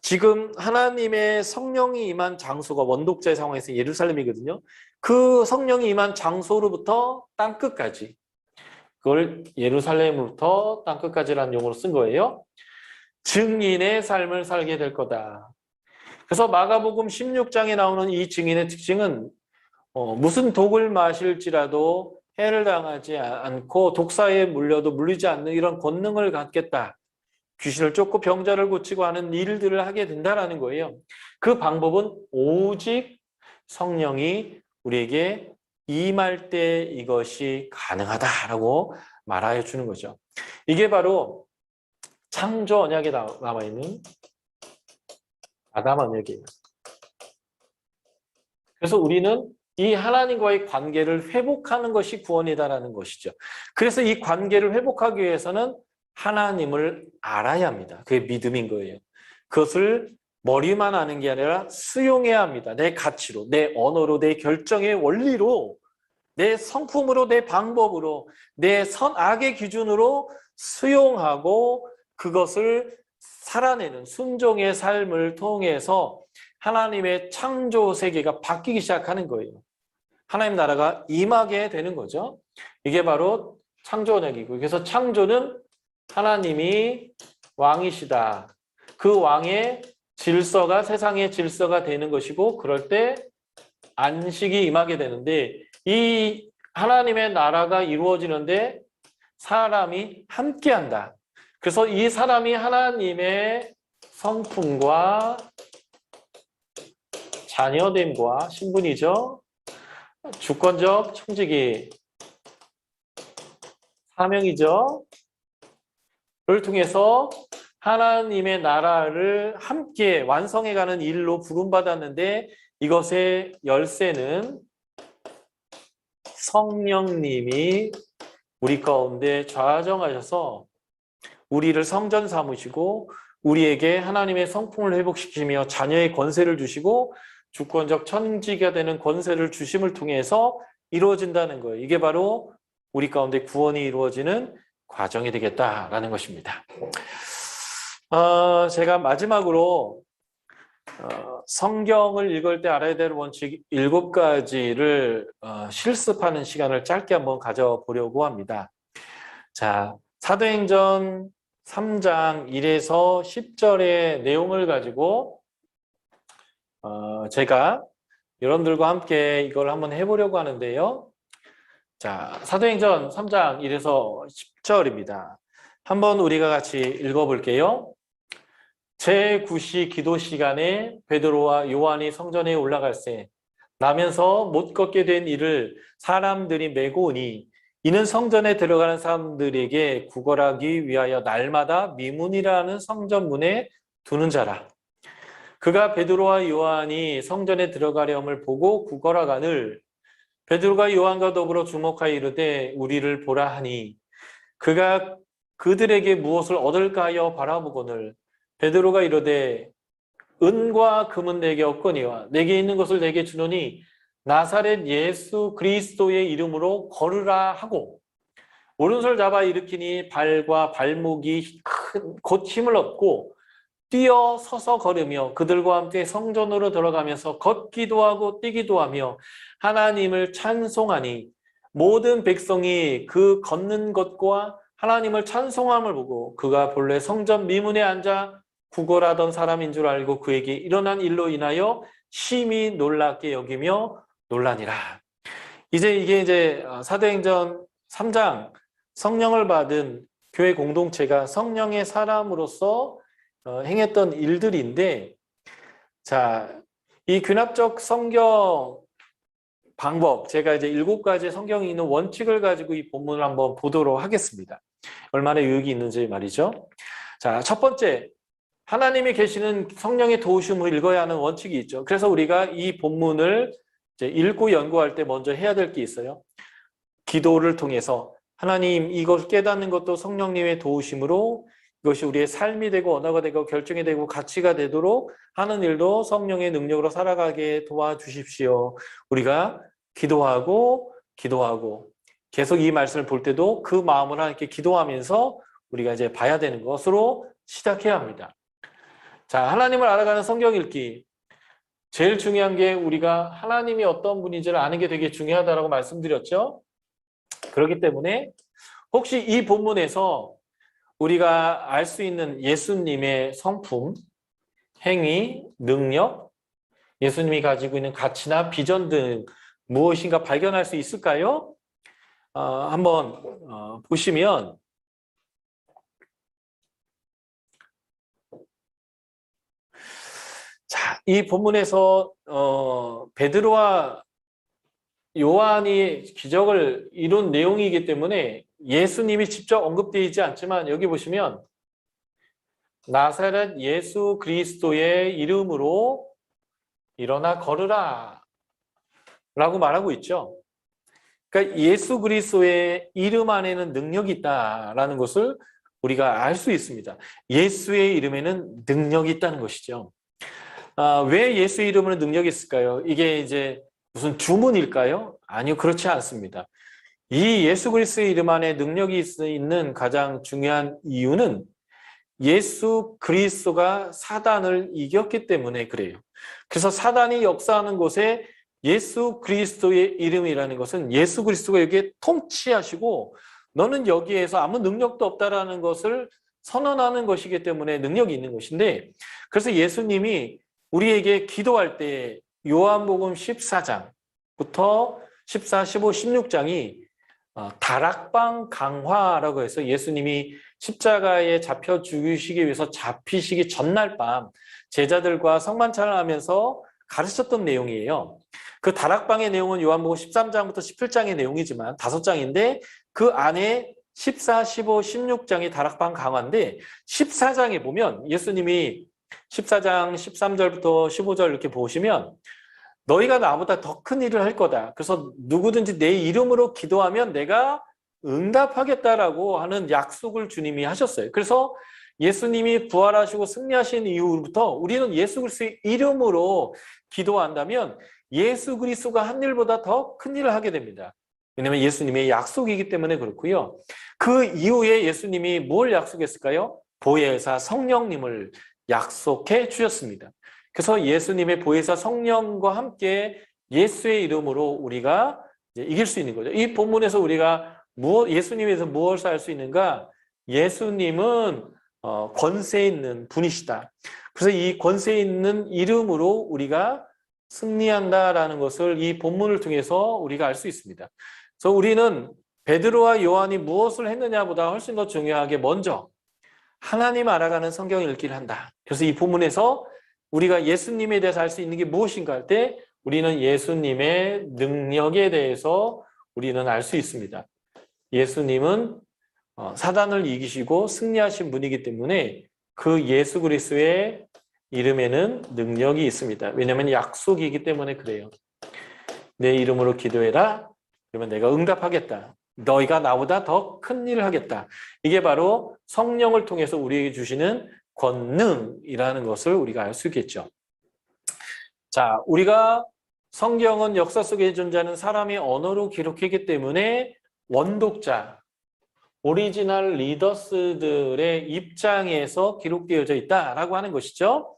지금 하나님의 성령이 임한 장소가 원독자의 상황에서 예루살렘이거든요. 그 성령이 임한 장소로부터 땅끝까지 그걸 예루살렘으로부터 땅끝까지라는 용어로 쓴 거예요. 증인의 삶을 살게 될 거다. 그래서 마가복음 16장에 나오는 이 증인의 특징은 무슨 독을 마실지라도 해를 당하지 않고 독사에 물려도 물리지 않는 이런 권능을 갖겠다. 귀신을 쫓고 병자를 고치고 하는 일들을 하게 된다라는 거예요. 그 방법은 오직 성령이 우리에게 임할 때 이것이 가능하다라고 말하여 주는 거죠. 이게 바로 창조 언약에 나와 있는 아담 언약이에요. 그래서 우리는 이 하나님과의 관계를 회복하는 것이 구원이다라는 것이죠. 그래서 이 관계를 회복하기 위해서는 하나님을 알아야 합니다. 그게 믿음인 거예요. 그것을 머리만 아는 게 아니라 수용해야 합니다. 내 가치로, 내 언어로, 내 결정의 원리로, 내 성품으로, 내 방법으로, 내 선악의 기준으로 수용하고 그것을 살아내는 순종의 삶을 통해서 하나님의 창조 세계가 바뀌기 시작하는 거예요. 하나님 나라가 임하게 되는 거죠. 이게 바로 창조 언약이고, 그래서 창조는 하나님이 왕이시다. 그 왕의 질서가 세상의 질서가 되는 것이고, 그럴 때 안식이 임하게 되는데, 이 하나님의 나라가 이루어지는데 사람이 함께한다. 그래서 이 사람이 하나님의 성품과 자녀됨과 신분이죠. 주권적 청지기 사명이죠. 를 통해서 하나님의 나라를 함께 완성해가는 일로 부름받았는데 이것의 열쇠는 성령님이 우리 가운데 좌정하셔서 우리를 성전 삼으시고 우리에게 하나님의 성품을 회복시키며 자녀의 권세를 주시고 주권적 천지가 되는 권세를 주심을 통해서 이루어진다는 거예요. 이게 바로 우리 가운데 구원이 이루어지는 과정이 되겠다라는 것입니다. 제가 마지막으로 성경을 읽을 때 알아야 될 원칙 7가지를 실습하는 시간을 짧게 한번 가져보려고 합니다. 자, 사도행전 3장 1에서 10절의 내용을 가지고 제가 여러분들과 함께 이걸 한번 해보려고 하는데요. 자, 사도행전 3장 1에서 10절입니다. 한번 우리가 같이 읽어볼게요. 제9시 기도 시간에 베드로와 요한이 성전에 올라갈새 나면서 못 걷게 된 이를 사람들이 메고 오니 이는 성전에 들어가는 사람들에게 구걸하기 위하여 날마다 미문이라는 성전문에 두는 자라. 그가 베드로와 요한이 성전에 들어가려함을 보고 구걸하가늘 베드로가 요한과 더불어 주목하여 이르되 우리를 보라 하니 그가 그들에게 무엇을 얻을까 하여 바라보거늘 베드로가 이르되 은과 금은 내게 없거니와 내게 있는 것을 내게 주노니 나사렛 예수 그리스도의 이름으로 걸으라 하고 오른손을 잡아 일으키니 발과 발목이 곧 힘을 얻고 뛰어 서서 걸으며 그들과 함께 성전으로 들어가면서 걷기도 하고 뛰기도 하며 하나님을 찬송하니 모든 백성이 그 걷는 것과 하나님을 찬송함을 보고 그가 본래 성전 미문에 앉아 구걸하던 사람인 줄 알고 그에게 일어난 일로 인하여 심히 놀랍게 여기며 놀라니라. 이게 사도행전 3장 성령을 받은 교회 공동체가 성령의 사람으로서 행했던 일들인데, 자, 이 귀납적 성경 방법, 제가 이제 7가지 성경이 있는 원칙을 가지고 이 본문을 한번 보도록 하겠습니다. 얼마나 유익이 있는지 말이죠. 자, 첫 번째, 하나님이 계시는 성령의 도우심을 읽어야 하는 원칙이 있죠. 그래서 우리가 이 본문을 이제 읽고 연구할 때 먼저 해야 될 게 있어요. 기도를 통해서 하나님 이걸 깨닫는 것도 성령님의 도우심으로 이것이 우리의 삶이 되고 언어가 되고 결정이 되고 가치가 되도록 하는 일도 성령의 능력으로 살아가게 도와주십시오. 우리가 기도하고 계속 이 말씀을 볼 때도 그 마음을 하나님께 기도하면서 우리가 이제 봐야 되는 것으로 시작해야 합니다. 자, 하나님을 알아가는 성경 읽기. 제일 중요한 게 우리가 하나님이 어떤 분인지를 아는 게 되게 중요하다고 말씀드렸죠. 그렇기 때문에 혹시 이 본문에서 우리가 알 수 있는 예수님의 성품, 행위, 능력, 예수님이 가지고 있는 가치나 비전 등 무엇인가 발견할 수 있을까요? 한번 보시면 자, 이 본문에서 베드로와 요한이 기적을 이룬 내용이기 때문에 예수님이 직접 언급되지 않지만 여기 보시면 나사렛 예수 그리스도의 이름으로 일어나 걸으라 라고 말하고 있죠. 그러니까 예수 그리스도의 이름 안에는 능력이 있다라는 것을 우리가 알 수 있습니다. 예수의 이름에는 능력이 있다는 것이죠. 왜 예수의 이름으로 능력이 있을까요? 이게 이제 무슨 주문일까요? 아니요, 그렇지 않습니다. 이 예수 그리스도의 이름 안에 능력이 있는 가장 중요한 이유는 예수 그리스도가 사단을 이겼기 때문에 그래요. 그래서 사단이 역사하는 곳에 예수 그리스도의 이름이라는 것은 예수 그리스도가 여기에 통치하시고 너는 여기에서 아무 능력도 없다라는 것을 선언하는 것이기 때문에 능력이 있는 것인데, 그래서 예수님이 우리에게 기도할 때 요한복음 14장부터 14, 15, 16장이 다락방 강화라고 해서 예수님이 십자가에 잡혀 죽으시기 위해서 잡히시기 전날 밤 제자들과 성만찬을 하면서 가르쳤던 내용이에요. 그 다락방의 내용은 요한복음 13장부터 17장의 내용이지만 5장인데 그 안에 14, 15, 16장이 다락방 강화인데 14장에 보면 예수님이 14장 13절부터 15절 이렇게 보시면 너희가 나보다 더 큰 일을 할 거다. 그래서 누구든지 내 이름으로 기도하면 내가 응답하겠다라고 하는 약속을 주님이 하셨어요. 그래서 예수님이 부활하시고 승리하신 이후부터 우리는 예수 그리스도의 이름으로 기도한다면 예수 그리스도가 한 일보다 더 큰 일을 하게 됩니다. 왜냐하면 예수님의 약속이기 때문에 그렇고요. 그 이후에 예수님이 뭘 약속했을까요? 보혜사 성령님을 약속해 주셨습니다. 그래서 예수님의 보혜사 성령과 함께 예수의 이름으로 우리가 이길 수 있는 거죠. 이 본문에서 우리가 예수님에서 무엇을 알 수 있는가? 예수님은 권세 있는 분이시다. 그래서 이 권세 있는 이름으로 우리가 승리한다라는 것을 이 본문을 통해서 우리가 알 수 있습니다. 그래서 우리는 베드로와 요한이 무엇을 했느냐보다 훨씬 더 중요하게 먼저 하나님 알아가는 성경 읽기를 한다. 그래서 이 본문에서 우리가 예수님에 대해서 알 수 있는 게 무엇인가 할 때 우리는 예수님의 능력에 대해서 우리는 알 수 있습니다. 예수님은 사단을 이기시고 승리하신 분이기 때문에 그 예수 그리스도의 이름에는 능력이 있습니다. 왜냐하면 약속이기 때문에 그래요. 내 이름으로 기도해라. 그러면 내가 응답하겠다. 너희가 나보다 더 큰 일을 하겠다. 이게 바로 성령을 통해서 우리에게 주시는 권능이라는 것을 우리가 알 수 있겠죠. 자, 우리가 성경은 역사 속에 존재하는 사람의 언어로 기록했기 때문에 원독자, 오리지널 리더스들의 입장에서 기록되어져 있다라고 하는 것이죠.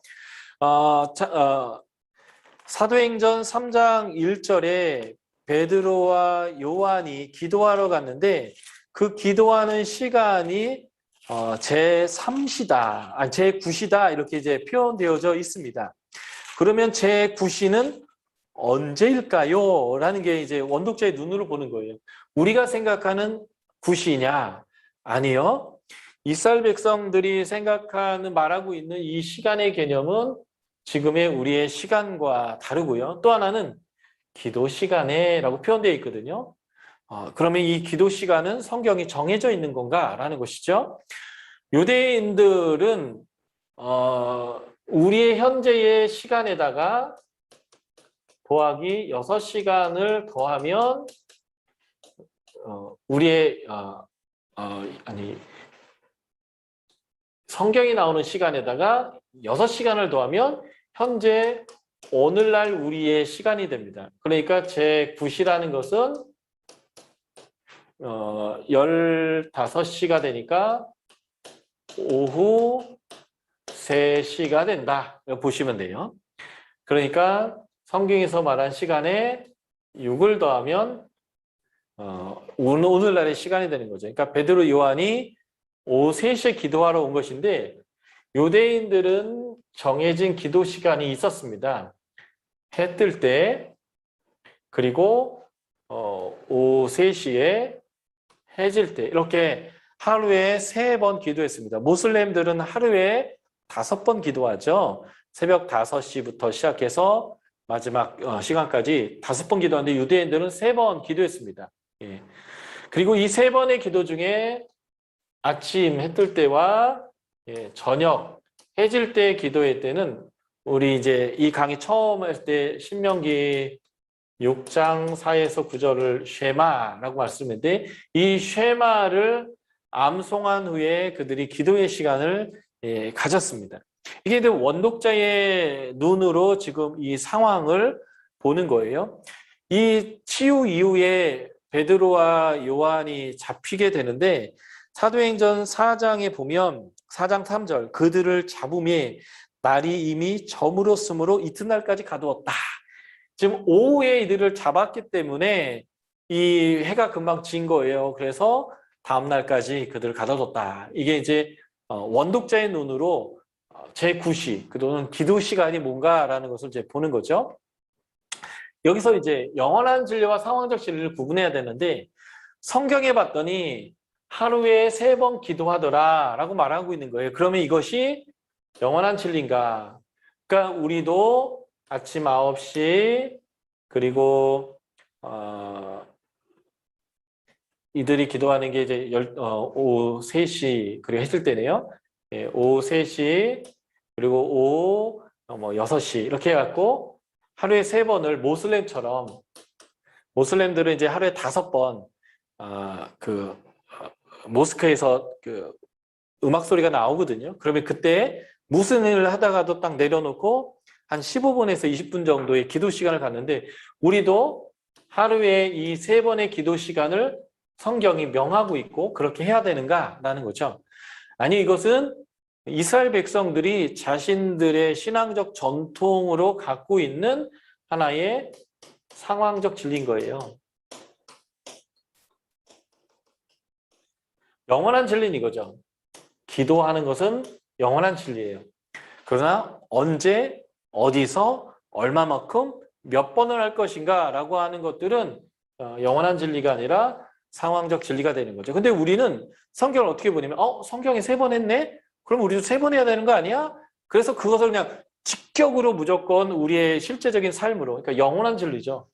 사도행전 3장 1절에 베드로와 요한이 기도하러 갔는데 그 기도하는 시간이 제3시다, 제9시다 이렇게 이제 표현되어져 있습니다. 그러면 제9시는 언제일까요? 라는 게 이제 원독자의 눈으로 보는 거예요. 우리가 생각하는 9시냐? 아니요. 이스라엘 백성들이 생각하는 말하고 있는 이 시간의 개념은 지금의 우리의 시간과 다르고요. 또 하나는 기도 시간에라고 표현되어 있거든요. 그러면 이 기도 시간은 성경이 정해져 있는 건가라는 것이죠. 유대인들은 우리의 현재의 시간에다가 더하기 6시간을 더하면 우리의 성경이 나오는 시간에다가 6시간을 더하면 현재 오늘날 우리의 시간이 됩니다. 그러니까 제9시라는 것은 15시가 되니까 오후 3시가 된다. 보시면 돼요. 그러니까 성경에서 말한 시간에 6을 더하면 오늘날의 시간이 되는 거죠. 그러니까 베드로 요한이 오후 3시에 기도하러 온 것인데 유대인들은 정해진 기도 시간이 있었습니다. 해 뜰 때, 그리고 오후 3시에 해 질 때, 이렇게 하루에 3번 기도했습니다. 모슬렘들은 하루에 5번 기도하죠. 새벽 5시부터 시작해서 마지막 시간까지 5번 기도하는데 유대인들은 3번 기도했습니다. 예. 그리고 이 3번의 기도 중에 아침 해 뜰 때와 저녁 해 질 때 기도할 때는 우리 이제 이 강의 처음 할 때 신명기 6장 4에서 9절을 쉐마라고 말씀했는데 이 쉐마를 암송한 후에 그들이 기도의 시간을 가졌습니다. 이게 이제 원독자의 눈으로 지금 이 상황을 보는 거예요. 이 치유 이후에 베드로와 요한이 잡히게 되는데 사도행전 4장에 보면 4장 3절 그들을 잡음에 날이 이미 저물었으므로 이튿날까지 가두었다. 지금 오후에 이들을 잡았기 때문에 이 해가 금방 진 거예요. 그래서 다음 날까지 그들을 가둬뒀다. 이게 이제 원독자의 눈으로 제9시, 그동안 기도 시간이 뭔가라는 것을 이제 보는 거죠. 여기서 이제 영원한 진리와 상황적 진리를 구분해야 되는데 성경에 봤더니 하루에 3번 기도하더라라고 말하고 있는 거예요. 그러면 이것이 영원한 진리인가? 그러니까 우리도 아침 9시 그리고 이들이 기도하는 게 이제 오후 3시 그리고 했을 때네요. 예, 오후 3시 그리고 오후 6시 이렇게 해갖고 하루에 3번을 모슬렘처럼 모슬렘들은 이제 하루에 5번 모스크에서 그 음악 소리가 나오거든요. 그러면 그때 무슨 일을 하다가도 딱 내려놓고 한 15분에서 20분 정도의 기도 시간을 갖는데 우리도 하루에 이 3번의 기도 시간을 성경이 명하고 있고 그렇게 해야 되는가라는 거죠. 아니 이것은 이스라엘 백성들이 자신들의 신앙적 전통으로 갖고 있는 하나의 상황적 진리인 거예요. 영원한 진리는 이거죠. 기도하는 것은 영원한 진리예요. 그러나 언제, 어디서, 얼마만큼, 몇 번을 할 것인가 라고 하는 것들은 영원한 진리가 아니라 상황적 진리가 되는 거죠. 근데 우리는 성경을 어떻게 보냐면 성경에 3번 했네? 그럼 우리도 3번 해야 되는 거 아니야? 그래서 그것을 그냥 직격으로 무조건 우리의 실제적인 삶으로, 그러니까 영원한 진리죠.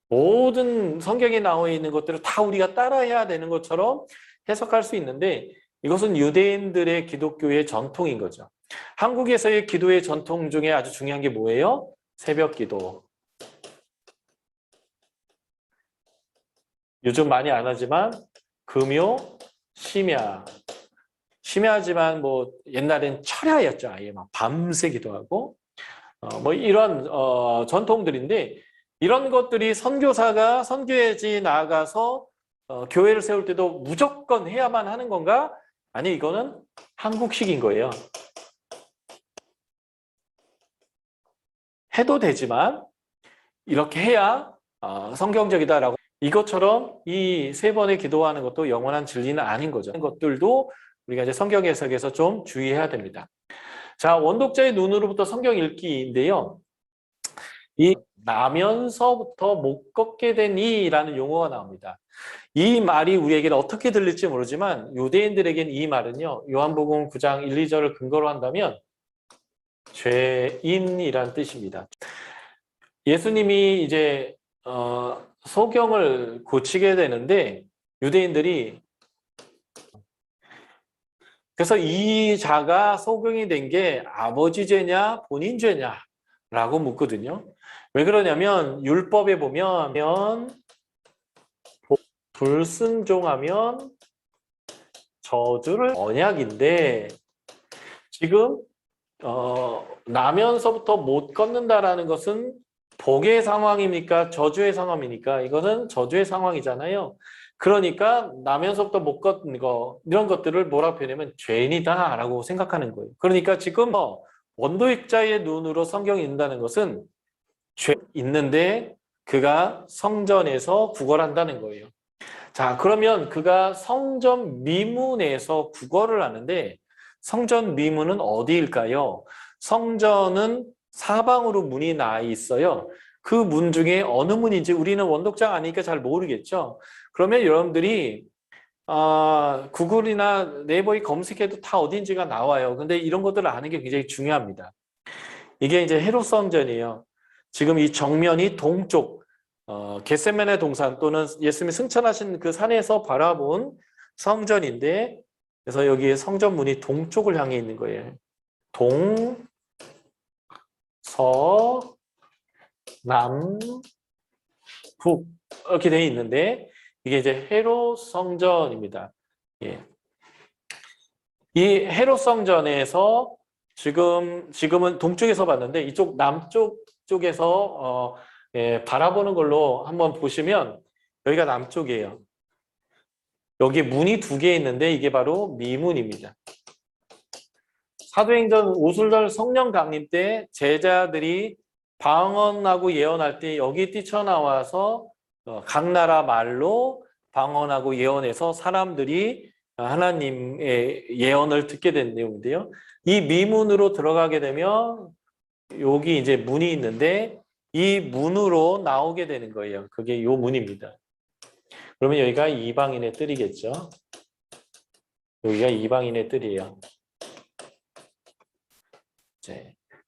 모든 성경에 나와 있는 것들을 다 우리가 따라해야 되는 것처럼 해석할 수 있는데 이것은 유대인들의 기독교의 전통인 거죠. 한국에서의 기도의 전통 중에 아주 중요한 게 뭐예요? 새벽 기도. 요즘 많이 안 하지만 금요, 심야. 심야지만 뭐 옛날엔 철야였죠. 아예 막 밤새 기도하고 뭐 이런 전통들인데 이런 것들이 선교사가 선교회지 나가서 교회를 세울 때도 무조건 해야만 하는 건가? 아니 이거는 한국식인 거예요. 해도 되지만 이렇게 해야 성경적이다라고 이것처럼 이 3번의 기도하는 것도 영원한 진리는 아닌 거죠. 것들도 우리가 이제 성경 해석에서 좀 주의해야 됩니다. 자, 원독자의 눈으로부터 성경 읽기인데요. 이 나면서부터 못 걷게 된 이라는 용어가 나옵니다. 이 말이 우리에게는 어떻게 들릴지 모르지만 유대인들에겐 이 말은요. 요한복음 9장 1, 2절을 근거로 한다면 죄인이란 뜻입니다. 예수님이 이제 소경을 고치게 되는데 유대인들이 그래서 이 자가 소경이 된 게 아버지 죄냐 본인 죄냐라고 묻거든요. 왜 그러냐면 율법에 보면 불순종하면 저주를 언약인데 지금 나면서부터 못 걷는다라는 것은 복의 상황입니까? 저주의 상황입니까? 이거는 저주의 상황이잖아요. 그러니까 나면서부터 못 걷는 거 이런 것들을 뭐라고 표현하면 죄인이다라고 생각하는 거예요. 그러니까 지금 원도익자의 눈으로 성경이 있는다는 것은 죄 있는데 그가 성전에서 구걸한다는 거예요. 자, 그러면 그가 성전 미문에서 국어를 하는데 성전 미문은 어디일까요? 성전은 사방으로 문이 나 있어요. 그 문 중에 어느 문인지 우리는 원독자가 아니니까 잘 모르겠죠. 그러면 여러분들이 구글이나 네이버에 검색해도 다 어딘지가 나와요. 근데 이런 것들을 아는 게 굉장히 중요합니다. 이게 이제 헤롯 성전이에요. 지금 이 정면이 동쪽, 겟세마네 동산 또는 예수님이 승천하신 그 산에서 바라본 성전인데, 그래서 여기 성전 문이 동쪽을 향해 있는 거예요. 동, 서, 남, 북 이렇게 되어 있는데 이게 이제 헤롯 성전입니다. 예. 이 헤롯 성전에서 지금은 동쪽에서 봤는데 이쪽 남쪽 쪽에서 예, 바라보는 걸로 한번 보시면 여기가 남쪽이에요. 여기 문이 두 개 있는데 이게 바로 미문입니다. 사도행전 오순절 성령 강림 때 제자들이 방언하고 예언할 때 여기 뛰쳐나와서 각 나라 말로 방언하고 예언해서 사람들이 하나님의 예언을 듣게 된 내용인데요. 이 미문으로 들어가게 되면 여기 이제 문이 있는데 이 문으로 나오게 되는 거예요. 그게 요 문입니다. 그러면 여기가 이방인의 뜰이겠죠. 여기가 이방인의 뜰이에요.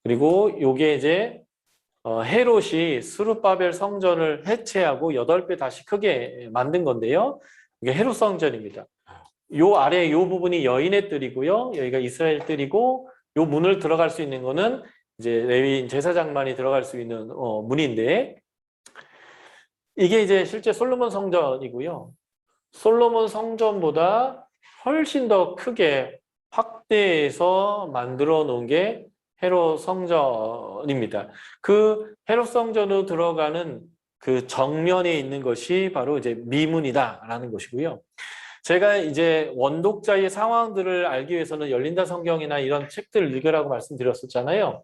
그리고 요게 이제 헤롯이 스룹바벨 성전을 해체하고 8배 다시 크게 만든 건데요. 이게 헤롯 성전입니다. 요 아래 요 부분이 여인의 뜰이고요. 여기가 이스라엘 뜰이고 요 문을 들어갈 수 있는 거는 이제 레위인 제사장만이 들어갈 수 있는 문인데 이게 이제 실제 솔로몬 성전이고요. 솔로몬 성전보다 훨씬 더 크게 확대해서 만들어 놓은 게 헤롯 성전입니다. 그 헤롯 성전으로 들어가는 그 정면에 있는 것이 바로 이제 미문이다라는 것이고요. 제가 이제 원독자의 상황들을 알기 위해서는 열린다 성경이나 이런 책들을 읽으라고 말씀드렸었잖아요.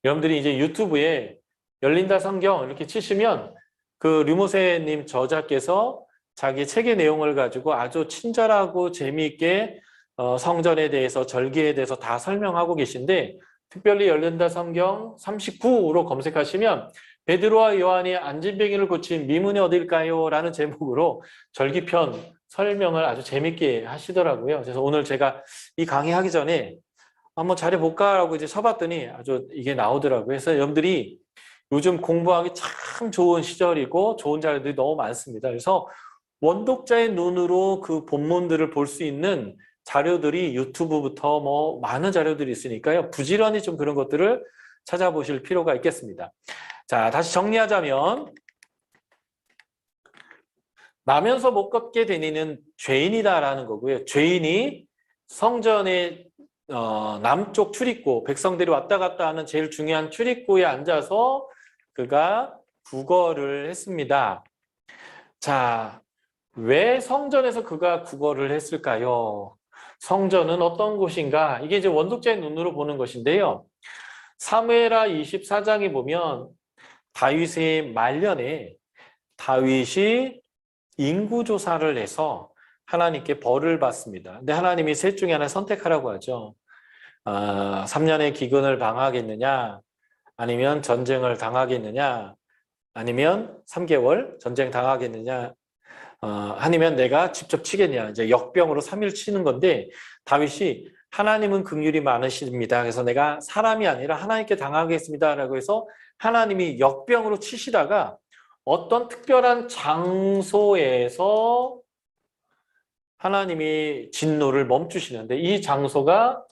여러분들이 이제 유튜브에 열린다 성경 이렇게 치시면 그 류모세님 저자께서 자기 책의 내용을 가지고 아주 친절하고 재미있게 성전에 대해서 절기에 대해서 다 설명하고 계신데 특별히 열린다 성경 39로 검색하시면 베드로와 요한이 안진뱅이를 고친 미문이 어딜까요? 라는 제목으로 절기편 설명을 아주 재밌게 하시더라고요. 그래서 오늘 제가 이 강의하기 전에 한번 잘해볼까 라고 이제 쳐봤더니 아주 이게 나오더라고요. 그래서 여러분들이 요즘 공부하기 참 좋은 시절이고 좋은 자료들이 너무 많습니다. 그래서 원독자의 눈으로 그 본문들을 볼 수 있는 자료들이 유튜브부터 뭐 많은 자료들이 있으니까요. 부지런히 좀 그런 것들을 찾아보실 필요가 있겠습니다. 자, 다시 정리하자면 나면서 못 걷게 되니는 죄인이다라는 거고요. 죄인이 성전의 남쪽 출입구, 백성들이 왔다 갔다 하는 제일 중요한 출입구에 앉아서 그가 국어를 했습니다. 자, 왜 성전에서 그가 국어를 했을까요? 성전은 어떤 곳인가? 이게 이제 원독자의 눈으로 보는 것인데요. 사무엘하 24장에 보면 다윗의 말년에 다윗이 인구조사를 해서 하나님께 벌을 받습니다. 근데 하나님이 셋 중에 하나 선택하라고 하죠. 3년의 기근을 당하겠느냐, 아니면 전쟁을 당하겠느냐, 아니면 3개월 전쟁 당하겠느냐, 아니면 내가 직접 치겠냐. 이제 역병으로 3일 치는 건데 다윗이 하나님은 긍휼이 많으십니다. 그래서 내가 사람이 아니라 하나님께 당하겠습니다라고 해서 하나님이 역병으로 치시다가 어떤 특별한 장소에서 하나님이 진노를 멈추시는데 이 장소가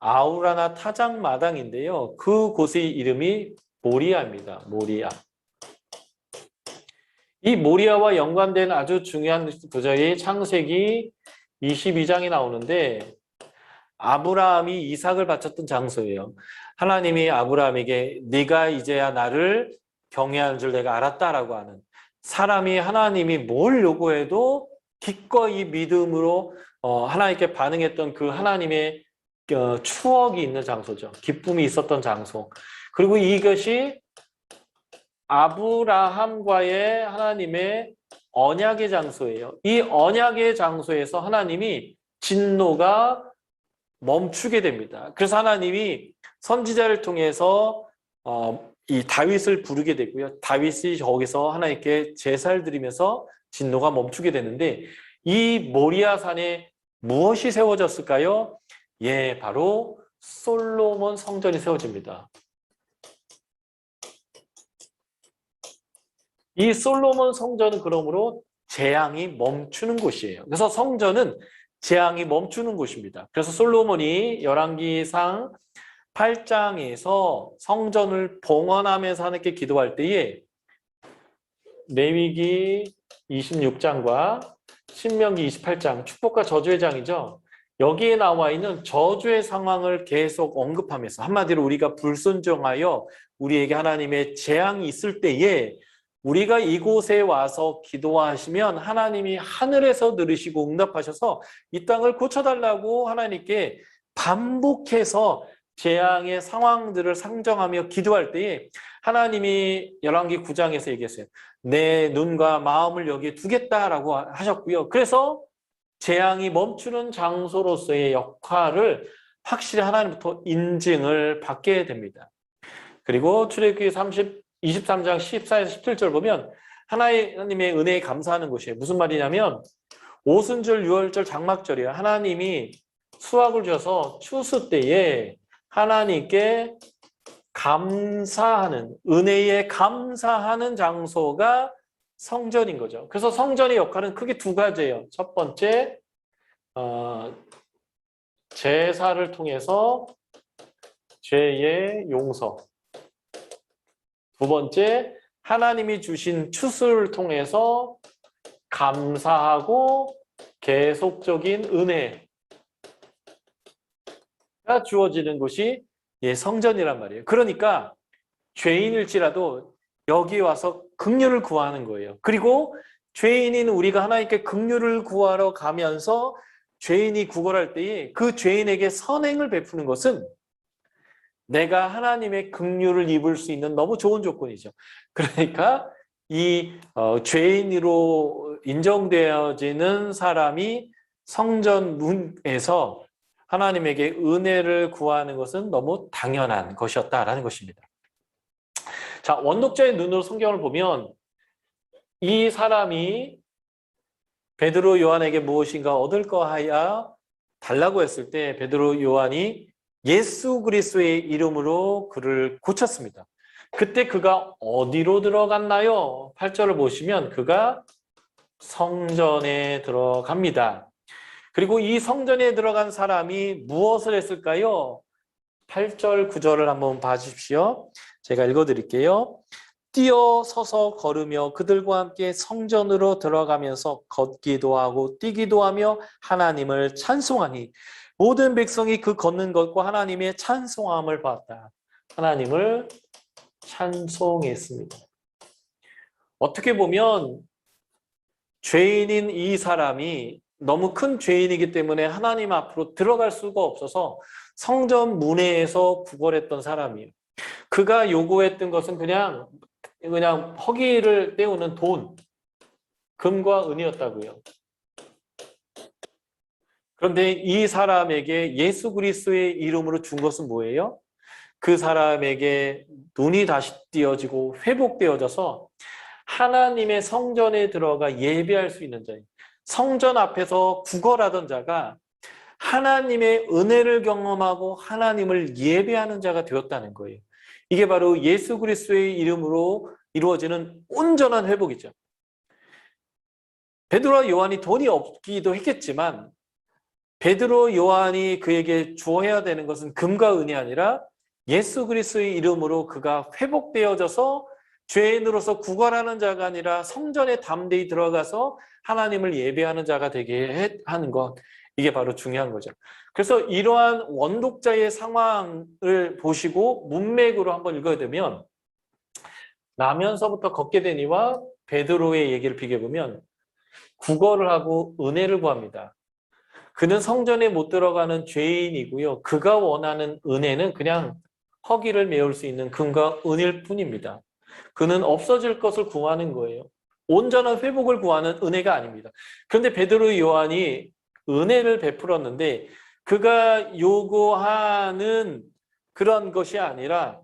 아우라나 타작마당인데요. 그곳의 이름이 모리아입니다. 모리아. 이 모리아와 연관된 아주 중요한 구절이 창세기 22장에 나오는데 아브라함이 이삭을 바쳤던 장소예요. 하나님이 아브라함에게 네가 이제야 나를 경외하는 줄 내가 알았다라고 하는 사람이 하나님이 뭘 요구해도 기꺼이 믿음으로 하나님께 반응했던 그 하나님의 추억이 있는 장소죠. 기쁨이 있었던 장소. 그리고 이것이 아브라함과의 하나님의 언약의 장소예요. 이 언약의 장소에서 하나님이 진노가 멈추게 됩니다. 그래서 하나님이 선지자를 통해서 이 다윗을 부르게 되고요. 다윗이 거기서 하나님께 제사를 드리면서 진노가 멈추게 되는데 이 모리아산에 무엇이 세워졌을까요? 예, 바로 솔로몬 성전이 세워집니다. 이 솔로몬 성전은 그러므로 재앙이 멈추는 곳이에요. 그래서 성전은 재앙이 멈추는 곳입니다. 그래서 솔로몬이 열왕기상 8장에서 성전을 봉헌하면서 하나님께 기도할 때에 레위기 26장과 신명기 28장, 축복과 저주의 장이죠. 여기에 나와 있는 저주의 상황을 계속 언급하면서 한마디로 우리가 불순종하여 우리에게 하나님의 재앙이 있을 때에 우리가 이곳에 와서 기도하시면 하나님이 하늘에서 들으시고 응답하셔서 이 땅을 고쳐달라고 하나님께 반복해서 재앙의 상황들을 상정하며 기도할 때에 하나님이 열왕기 9장에서 얘기했어요. 내 눈과 마음을 여기에 두겠다라고 하셨고요. 그래서 재앙이 멈추는 장소로서의 역할을 확실히 하나님부터 인증을 받게 됩니다. 그리고 출애굽기 23장 14에서 17절 보면 하나님의 은혜에 감사하는 곳이에요. 무슨 말이냐면 오순절, 유월절, 장막절이에요. 하나님이 수확을 주셔서 추수 때에 하나님께 감사하는, 은혜에 감사하는 장소가 성전인 거죠. 그래서 성전의 역할은 크게 두 가지예요. 첫 번째, 제사를 통해서 죄의 용서. 두 번째, 하나님이 주신 추수를 통해서 감사하고 계속적인 은혜가 주어지는 곳이 성전이란 말이에요. 그러니까 죄인일지라도 여기 와서 긍휼을 구하는 거예요. 그리고 죄인인 우리가 하나님께 긍휼을 구하러 가면서 죄인이 구걸할 때에 그 죄인에게 선행을 베푸는 것은 내가 하나님의 긍휼을 입을 수 있는 너무 좋은 조건이죠. 그러니까 이 죄인으로 인정되어지는 사람이 성전 문에서 하나님에게 은혜를 구하는 것은 너무 당연한 것이었다라는 것입니다. 자, 원독자의 눈으로 성경을 보면 이 사람이 베드로 요한에게 무엇인가 얻을 거 하여 달라고 했을 때 베드로 요한이 예수 그리스도의 이름으로 그를 고쳤습니다. 그때 그가 어디로 들어갔나요? 8절을 보시면 그가 성전에 들어갑니다. 그리고 이 성전에 들어간 사람이 무엇을 했을까요? 8절, 9절을 한번 봐주십시오. 제가 읽어드릴게요. 뛰어서서 걸으며 그들과 함께 성전으로 들어가면서 걷기도 하고 뛰기도 하며 하나님을 찬송하니 모든 백성이 그 걷는 것과 하나님의 찬송함을 봤다. 하나님을 찬송했습니다. 어떻게 보면 죄인인 이 사람이 너무 큰 죄인이기 때문에 하나님 앞으로 들어갈 수가 없어서 성전 문에서 구걸했던 사람이에요. 그가 요구했던 것은 그냥 허기를 때우는 돈, 금과 은이었다고요. 그런데 이 사람에게 예수 그리스도의 이름으로 준 것은 뭐예요? 그 사람에게 눈이 다시 띄어지고 회복되어져서 하나님의 성전에 들어가 예배할 수 있는 자예요. 성전 앞에서 구걸하던 자가 하나님의 은혜를 경험하고 하나님을 예배하는 자가 되었다는 거예요. 이게 바로 예수 그리스도의 이름으로 이루어지는 온전한 회복이죠. 베드로와 요한이 돈이 없기도 했겠지만 베드로 요한이 그에게 주어야 되는 것은 금과 은이 아니라 예수 그리스도의 이름으로 그가 회복되어져서 죄인으로서 구걸하는 자가 아니라 성전에 담대히 들어가서 하나님을 예배하는 자가 되게 하는 것, 이게 바로 중요한 거죠. 그래서 이러한 원독자의 상황을 보시고 문맥으로 한번 읽어야 되면 나면서부터 걷게 되니와 베드로의 얘기를 비교해보면 구걸을 하고 은혜를 구합니다. 그는 성전에 못 들어가는 죄인이고요. 그가 원하는 은혜는 그냥 허기를 메울 수 있는 금과 은일 뿐입니다. 그는 없어질 것을 구하는 거예요. 온전한 회복을 구하는 은혜가 아닙니다. 그런데 베드로 요한이 은혜를 베풀었는데 그가 요구하는 그런 것이 아니라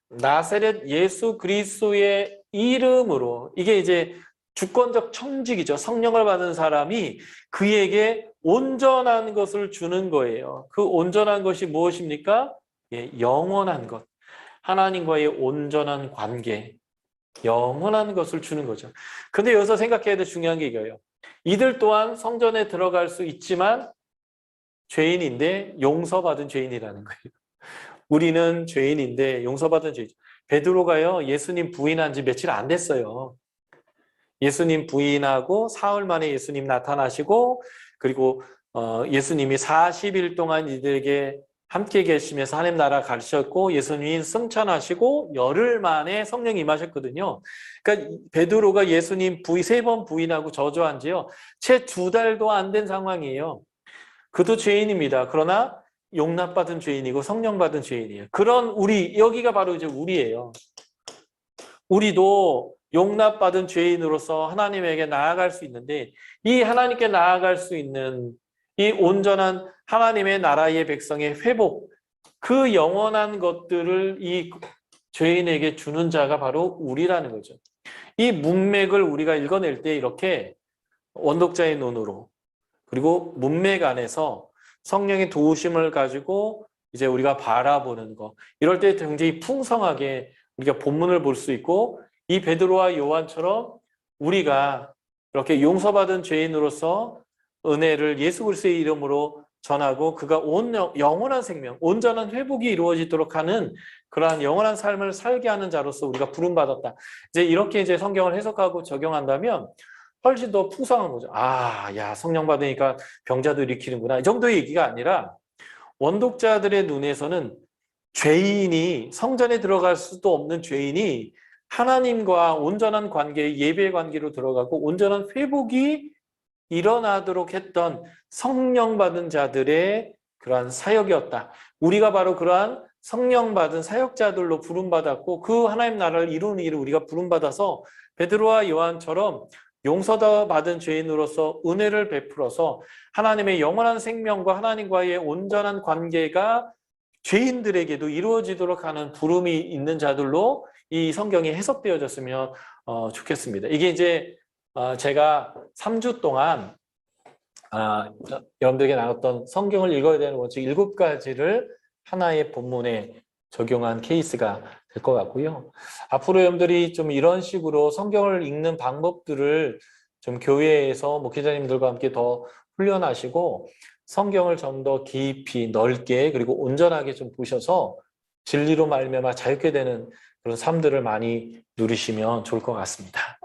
나사렛 예수 그리스도의 이름으로, 이게 이제 주권적 청직이죠. 성령을 받은 사람이 그에게 온전한 것을 주는 거예요. 그 온전한 것이 무엇입니까? 예, 영원한 것. 하나님과의 온전한 관계, 영원한 것을 주는 거죠. 근데 여기서 생각해야 될 중요한 게 이거예요. 이들 또한 성전에 들어갈 수 있지만 죄인인데 용서받은 죄인이라는 거예요. 우리는 죄인인데 용서받은 죄인. 베드로가요, 예수님 부인한 지 며칠 안 됐어요. 예수님 부인하고 사흘 만에 예수님 나타나시고, 그리고 예수님이 40일 동안 이들에게 함께 계시면서 하나님 나라 가르쳤고, 예수님이 승천하시고 열흘 만에 성령이 임하셨거든요. 그러니까 베드로가 예수님 세 번 부인하고 저주한 지요, 채 2달도 안 된 상황이에요. 그도 죄인입니다. 그러나 용납받은 죄인이고 성령 받은 죄인이에요. 그런 우리, 여기가 바로 이제 우리예요. 우리도 용납받은 죄인으로서 하나님에게 나아갈 수 있는데, 이 하나님께 나아갈 수 있는 이 온전한 하나님의 나라의 백성의 회복, 그 영원한 것들을 이 죄인에게 주는 자가 바로 우리라는 거죠. 이 문맥을 우리가 읽어낼 때 이렇게 원독자의 눈으로, 그리고 문맥 안에서 성령의 도우심을 가지고 이제 우리가 바라보는 거, 이럴 때 굉장히 풍성하게 우리가 본문을 볼 수 있고, 이 베드로와 요한처럼 우리가 이렇게 용서받은 죄인으로서 은혜를 예수 그리스도의 이름으로 전하고 그가 영원한 생명, 온전한 회복이 이루어지도록 하는 그러한 영원한 삶을 살게 하는 자로서 우리가 부름받았다. 이제 이렇게 이제 성경을 해석하고 적용한다면 훨씬 더 풍성한 거죠. 아, 야, 성령 받으니까 병자도 일으키는구나. 이 정도의 얘기가 아니라 원독자들의 눈에서는 죄인이, 성전에 들어갈 수도 없는 죄인이 하나님과 온전한 관계, 예배 관계로 들어가고 온전한 회복이 일어나도록 했던 성령 받은 자들의 그러한 사역이었다. 우리가 바로 그러한 성령 받은 사역자들로 부름받았고, 그 하나님 나라를 이루는 일을 우리가 부름받아서 베드로와 요한처럼 용서도 받은 죄인으로서 은혜를 베풀어서 하나님의 영원한 생명과 하나님과의 온전한 관계가 죄인들에게도 이루어지도록 하는 부름이 있는 자들로 이 성경이 해석되어졌으면 좋겠습니다. 이게 이제 제가 3주 동안 여러분들에게 나눴던 성경을 읽어야 되는 원칙 7가지를 하나의 본문에 적용한 케이스가 될 것 같고요. 앞으로 여러분들이 좀 이런 식으로 성경을 읽는 방법들을 좀 교회에서 목회자님들과 함께 더 훈련하시고 성경을 좀 더 깊이 넓게 그리고 온전하게 좀 보셔서 진리로 말미암아 자유케 되는 그런 삶들을 많이 누리시면 좋을 것 같습니다.